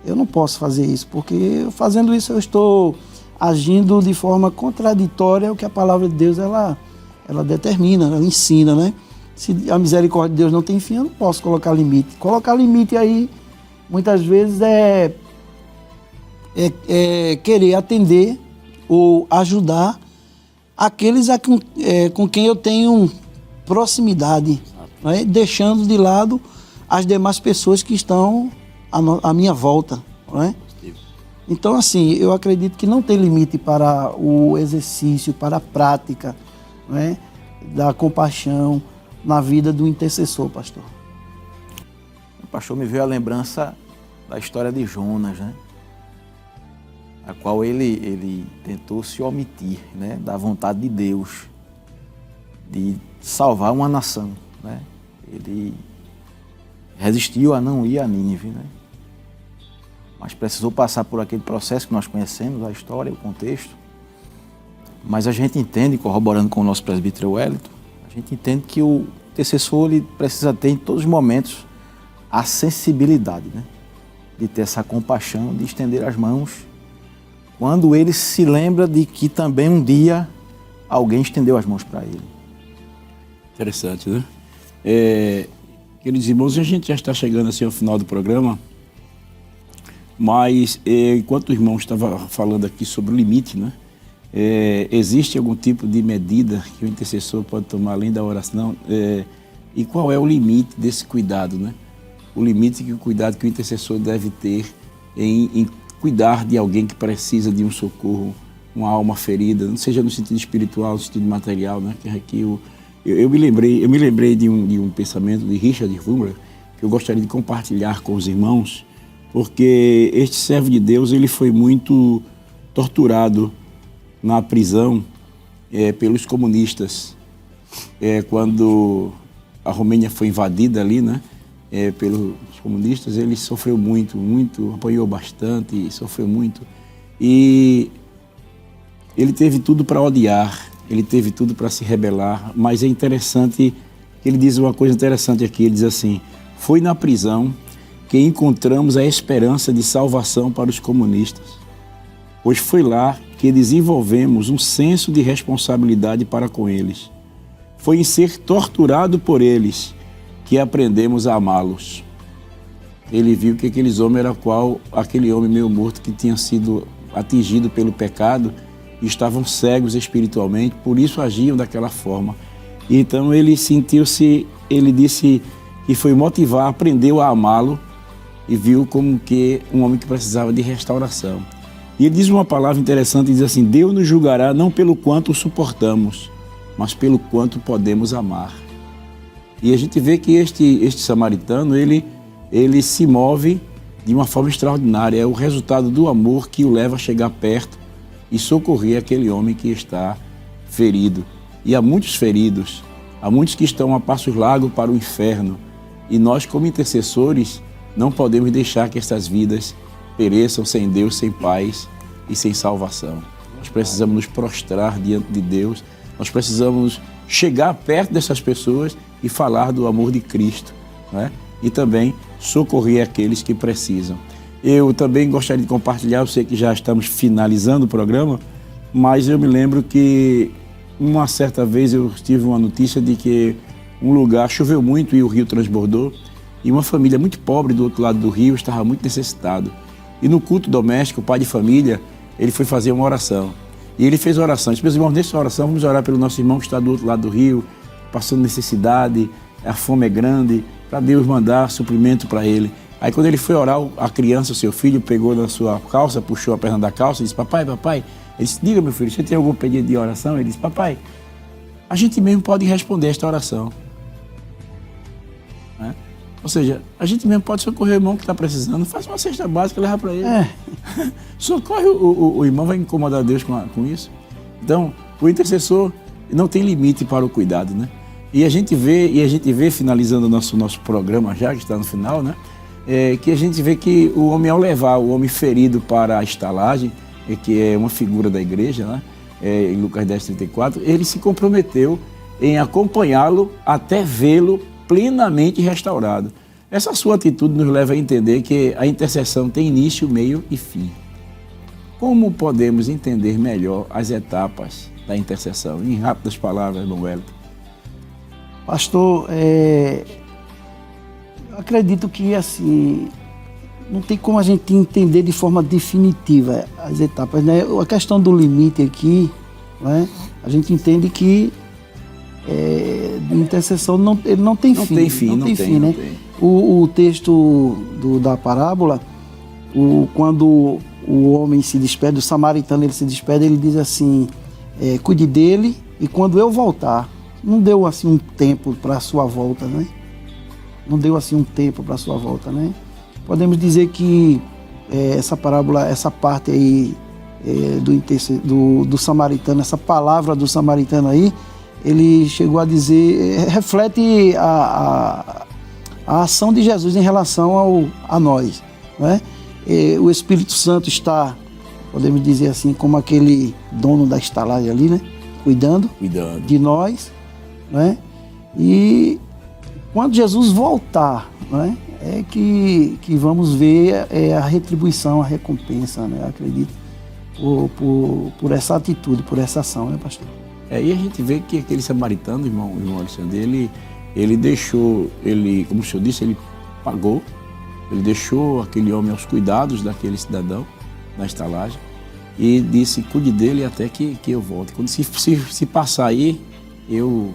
Eu não posso fazer isso, porque fazendo isso eu estou agindo de forma contraditória ao que a palavra de Deus ela determina, ela ensina, né? Se a misericórdia de Deus não tem fim, eu não posso colocar limite. Colocar limite aí, muitas vezes, é querer atender ou ajudar aqueles com quem eu tenho proximidade, né? Deixando de lado as demais pessoas que estão à minha volta. Né? Então, assim, eu acredito que não tem limite para o exercício, para a prática, né, da compaixão na vida do intercessor, pastor. O pastor me veio a lembrança da história de Jonas, né? A qual ele tentou se omitir, né, da vontade de Deus de salvar uma nação, né? Ele resistiu a não ir a Nínive, né? Mas precisou passar por aquele processo que nós conhecemos, a história, o contexto. Mas a gente entende, corroborando com o nosso presbítero Wellington, a gente entende que o intercessor ele precisa ter em todos os momentos a sensibilidade, né, de ter essa compaixão, de estender as mãos, quando ele se lembra de que também um dia alguém estendeu as mãos para ele. Interessante, né? Queridos irmãos, a gente já está chegando assim ao final do programa, mas enquanto o irmão estava falando aqui sobre o limite, né? Existe algum tipo de medida que o intercessor pode tomar além da oração? E qual é o limite desse cuidado, né? O limite o cuidado que o intercessor deve ter em cuidar de alguém que precisa de um socorro, uma alma ferida, não seja no sentido espiritual, no sentido material, né? Que aqui eu me lembrei de um pensamento de Richard Wurmbrand que eu gostaria de compartilhar com os irmãos, porque este servo de Deus ele foi muito torturado na prisão pelos comunistas. Quando a Romênia foi invadida ali, né, pelos comunistas, ele sofreu muito, apanhou bastante, sofreu muito. E ele teve tudo para odiar, ele teve tudo para se rebelar, mas é interessante, ele diz uma coisa interessante aqui, ele diz assim: foi na prisão que encontramos a esperança de salvação para os comunistas, pois foi lá que desenvolvemos um senso de responsabilidade para com eles. Foi em ser torturado por eles que aprendemos a amá-los. Ele viu que aqueles homens eram qual aquele homem meio morto que tinha sido atingido pelo pecado e estavam cegos espiritualmente, por isso agiam daquela forma. E então ele sentiu-se, ele disse que foi motivar, aprendeu a amá-lo e viu como que um homem que precisava de restauração. E ele diz uma palavra interessante, diz assim: Deus nos julgará não pelo quanto suportamos, mas pelo quanto podemos amar. E a gente vê que este samaritano, ele se move de uma forma extraordinária. É o resultado do amor que o leva a chegar perto e socorrer aquele homem que está ferido. E há muitos feridos, há muitos que estão a passos largos para o inferno. E nós, como intercessores, não podemos deixar que essas vidas pereçam sem Deus, sem paz e sem salvação. Nós precisamos nos prostrar diante de Deus, nós precisamos chegar perto dessas pessoas e falar do amor de Cristo, né? E também socorrer aqueles que precisam. Eu também gostaria de compartilhar, eu sei que já estamos finalizando o programa, mas eu me lembro que uma certa vez eu tive uma notícia de que um lugar choveu muito e o rio transbordou, e uma família muito pobre do outro lado do rio estava muito necessitado. E no culto doméstico, o pai de família, ele foi fazer uma oração. E ele fez a oração. Disse, meus irmãos, nessa oração vamos orar pelo nosso irmão que está do outro lado do rio, passando necessidade, a fome é grande, para Deus mandar suprimento para ele. Aí quando ele foi orar, a criança, o seu filho, pegou na sua calça, puxou a perna da calça e disse, papai, papai. Ele disse, diga meu filho, você tem algum pedido de oração? Ele disse, papai, a gente mesmo pode responder esta oração. Né? Ou seja, a gente mesmo pode socorrer o irmão que está precisando, faz uma cesta básica e leva para ele. Socorre o irmão, vai incomodar Deus com isso. Então, o intercessor não tem limite para o cuidado, né? E a gente vê, finalizando o nosso programa já, que está no final, né? Que a gente vê que o homem, ao levar o homem ferido para a estalagem, que é uma figura da igreja, né? Em Lucas 10:34, ele se comprometeu em acompanhá-lo até vê-lo plenamente restaurado. Essa sua atitude nos leva a entender que a intercessão tem início, meio e fim. Como podemos entender melhor as etapas da intercessão? Em rápidas palavras, irmão Wellington. Pastor, eu acredito que assim, não tem como a gente entender de forma definitiva as etapas, né? A questão do limite aqui, né? A gente entende que de intercessão ele não tem fim. Não tem fim, né? O texto da parábola, quando o homem se despede, o samaritano ele se despede, ele diz assim, cuide dele e quando eu voltar. Não deu assim um tempo para a sua volta, né? Não deu assim um tempo para a sua volta, né? Podemos dizer que essa parábola, essa parte aí do samaritano, essa palavra do samaritano aí, ele chegou a dizer, reflete a ação de Jesus em relação a nós, né? O Espírito Santo está, podemos dizer assim, como aquele dono da estalagem ali, né? Cuidando de nós, né? E quando Jesus voltar, né? É que vamos ver a retribuição, a recompensa, né? Eu acredito, por essa atitude, por essa ação, né, pastor? E a gente vê que aquele samaritano, irmão Alexandre, ele deixou, como o senhor disse, ele pagou, ele deixou aquele homem aos cuidados daquele cidadão na estalagem e disse, cuide dele até que eu volte. Quando se passar aí, eu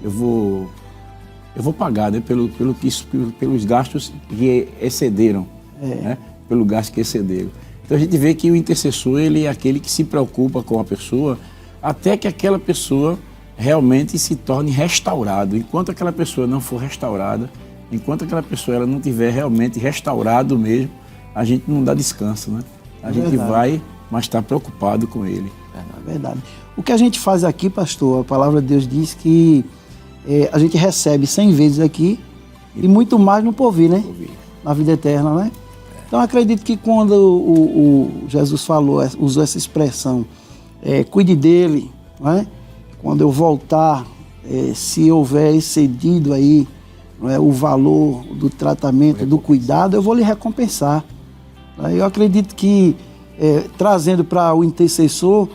vou pagar, né, pelos gastos que excederam, né, pelo gasto que excederam. Então a gente vê que o intercessor, ele é aquele que se preocupa com a pessoa até que aquela pessoa realmente se torne restaurado. Enquanto aquela pessoa não for restaurada, enquanto aquela pessoa ela não tiver realmente restaurado mesmo, a gente não dá descanso, né? A gente vai, mas está preocupado com ele. É verdade. O que a gente faz aqui, pastor, a palavra de Deus diz que a gente recebe 100 vezes aqui e muito mais no porvir, né? Na vida eterna, né? Então, acredito que quando o Jesus falou, usou essa expressão, cuide dele, né? Quando eu voltar, se houver excedido aí, o valor do tratamento, do cuidado, eu vou lhe recompensar. Eu acredito que, trazendo para o intercessor,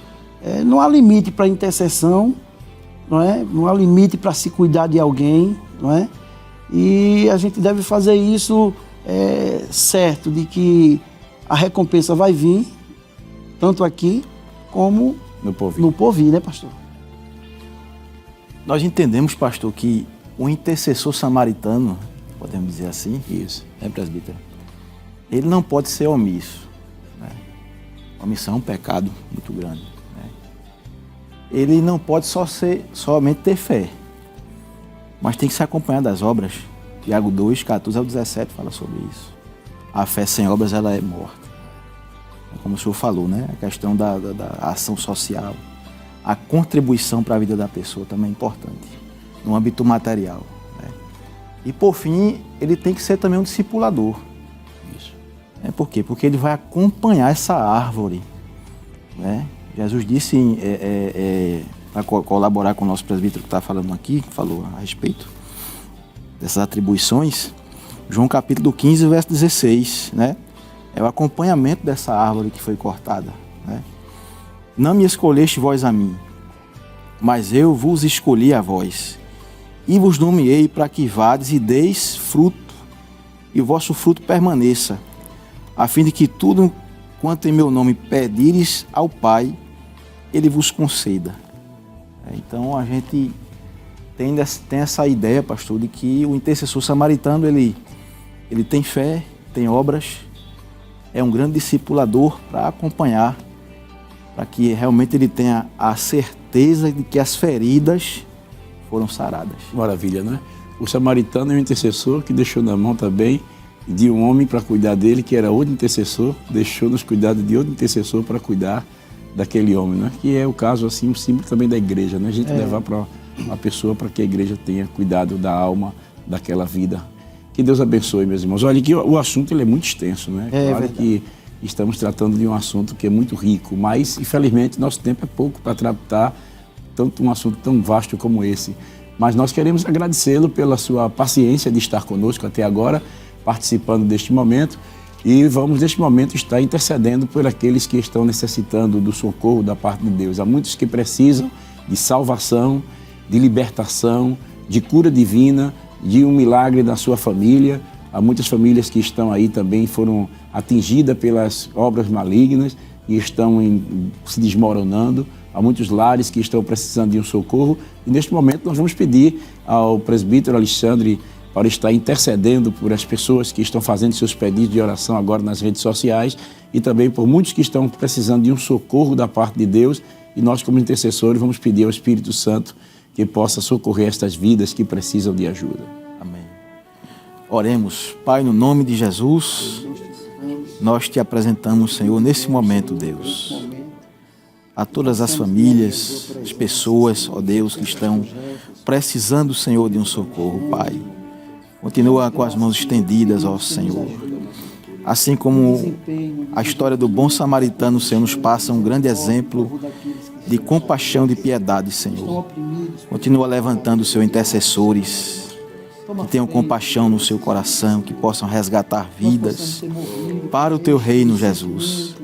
não há limite para a intercessão, não há limite para se cuidar de alguém, não é? E a gente deve fazer isso certo, de que a recompensa vai vir, tanto aqui como no porvir, né, pastor? Nós entendemos, pastor, que o intercessor samaritano, podemos dizer assim, isso, né, presbítero? Ele não pode ser omisso, né? Omissão é um pecado muito grande, né? Ele não pode somente ter fé, mas tem que ser acompanhado das obras. Tiago 2, 14 ao 17 fala sobre isso. A fé sem obras, ela é morta. Como o senhor falou, né? A questão da ação social, a contribuição para a vida da pessoa também é importante, no âmbito material, né? E, por fim, ele tem que ser também um discipulador. Isso. Por quê? Porque ele vai acompanhar essa árvore, né? Jesus disse, para colaborar com o nosso presbítero que está falando aqui, que falou a respeito dessas atribuições, João capítulo 15, verso 16, né? É o acompanhamento dessa árvore que foi cortada, né? Não me escolheste vós a mim, mas eu vos escolhi a vós, e vos nomeei para que vades e deis fruto, e o vosso fruto permaneça, a fim de que tudo quanto em meu nome pedires ao Pai, Ele vos conceda. Então a gente tem essa ideia, pastor, de que o intercessor samaritano, ele tem fé, tem obras, é um grande discipulador para acompanhar, para que realmente ele tenha a certeza de que as feridas foram saradas. Maravilha, né? O samaritano é um intercessor que deixou na mão também de um homem para cuidar dele, que era outro intercessor, deixou nos cuidados de outro intercessor para cuidar daquele homem, né? Que é o caso, assim, um símbolo também da igreja, né? A gente levar para uma pessoa para que a igreja tenha cuidado da alma daquela vida. Que Deus abençoe, meus irmãos. Olha, que o assunto ele é muito extenso, né? Claro que estamos tratando de um assunto que é muito rico, mas, infelizmente, nosso tempo é pouco para tratar tanto um assunto tão vasto como esse. Mas nós queremos agradecê-lo pela sua paciência de estar conosco até agora, participando deste momento, e vamos, neste momento, estar intercedendo por aqueles que estão necessitando do socorro da parte de Deus. Há muitos que precisam de salvação, de libertação, de cura divina, de um milagre na sua família. Há muitas famílias que estão aí também, foram atingidas pelas obras malignas e estão se desmoronando. Há muitos lares que estão precisando de um socorro. E neste momento nós vamos pedir ao presbítero Alexandre para estar intercedendo por as pessoas que estão fazendo seus pedidos de oração agora nas redes sociais e também por muitos que estão precisando de um socorro da parte de Deus. E nós, como intercessores, vamos pedir ao Espírito Santo que possa socorrer estas vidas que precisam de ajuda. Amém. Oremos. Pai, no nome de Jesus, nós te apresentamos, Senhor, nesse momento, Deus, a todas as famílias, as pessoas, ó Deus, que estão precisando, Senhor, de um socorro, Pai. Continua com as mãos estendidas, ó Senhor. Assim como a história do bom samaritano, Senhor, nos passa um grande exemplo de compaixão, de piedade, Senhor. Continua levantando, Senhor, intercessores que tenham compaixão no seu coração, que possam resgatar vidas para o teu reino, Jesus.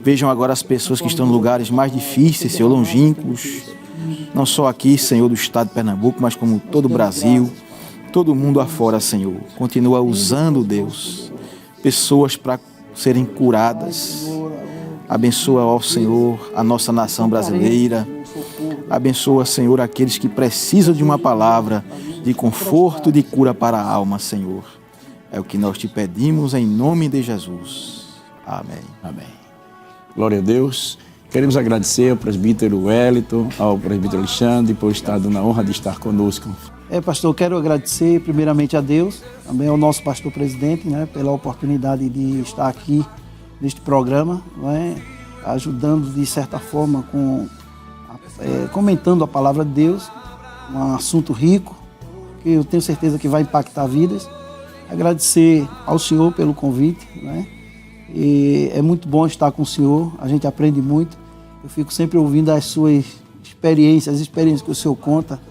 Vejam agora as pessoas que estão em lugares mais difíceis, Senhor, longínquos, não só aqui, Senhor, do estado de Pernambuco, mas como todo o Brasil, todo o mundo afora, Senhor. Continua usando, Deus, pessoas para serem curadas. Abençoa, ó Senhor, a nossa nação brasileira. Abençoa, Senhor, aqueles que precisam de uma palavra de conforto, de cura para a alma, Senhor. É o que nós te pedimos em nome de Jesus. Amém. Amém. Glória a Deus. Queremos agradecer ao presbítero Wellington, ao presbítero Alexandre, por estar dando a honra de estar conosco. Pastor, eu quero agradecer primeiramente a Deus, também ao nosso pastor presidente, né, pela oportunidade de estar aqui neste programa, né, ajudando de certa forma, comentando a palavra de Deus, um assunto rico, que eu tenho certeza que vai impactar vidas. Agradecer ao senhor pelo convite, né, e é muito bom estar com o senhor, a gente aprende muito. Eu fico sempre ouvindo as suas experiências, as experiências que o senhor conta,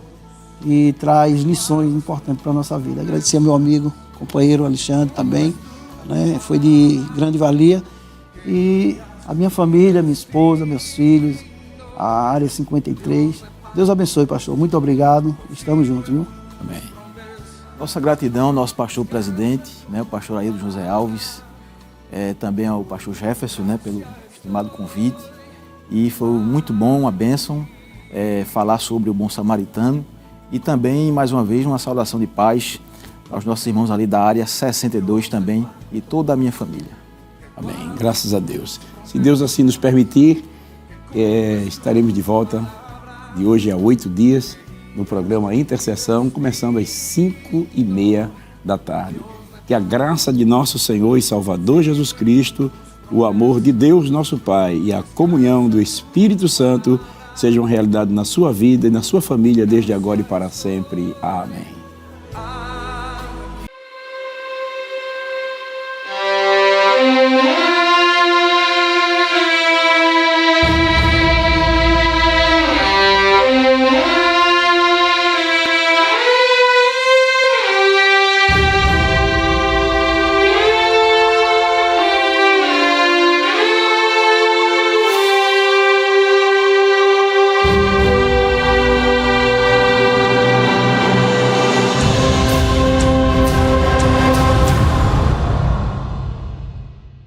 e traz lições importantes para a nossa vida. Agradecer ao meu amigo, companheiro Alexandre também, né? Foi de grande valia. E a minha família, minha esposa, meus filhos, a área 53. Deus abençoe, pastor. Muito obrigado. Estamos juntos, viu? Amém. Nossa gratidão ao nosso pastor presidente, né, o pastor Ailton José Alves, também ao pastor Jefferson, né, pelo estimado convite. E foi muito bom, uma bênção, falar sobre o bom samaritano. E também, mais uma vez, uma saudação de paz aos nossos irmãos ali da área 62 também e toda a minha família. Amém. Graças a Deus. Se Deus assim nos permitir, estaremos de volta de hoje a 8 dias no programa Intercessão, começando às 5h30 da tarde. Que a graça de nosso Senhor e Salvador Jesus Cristo, o amor de Deus nosso Pai e a comunhão do Espírito Santo sejam realidade na sua vida e na sua família desde agora e para sempre. Amém.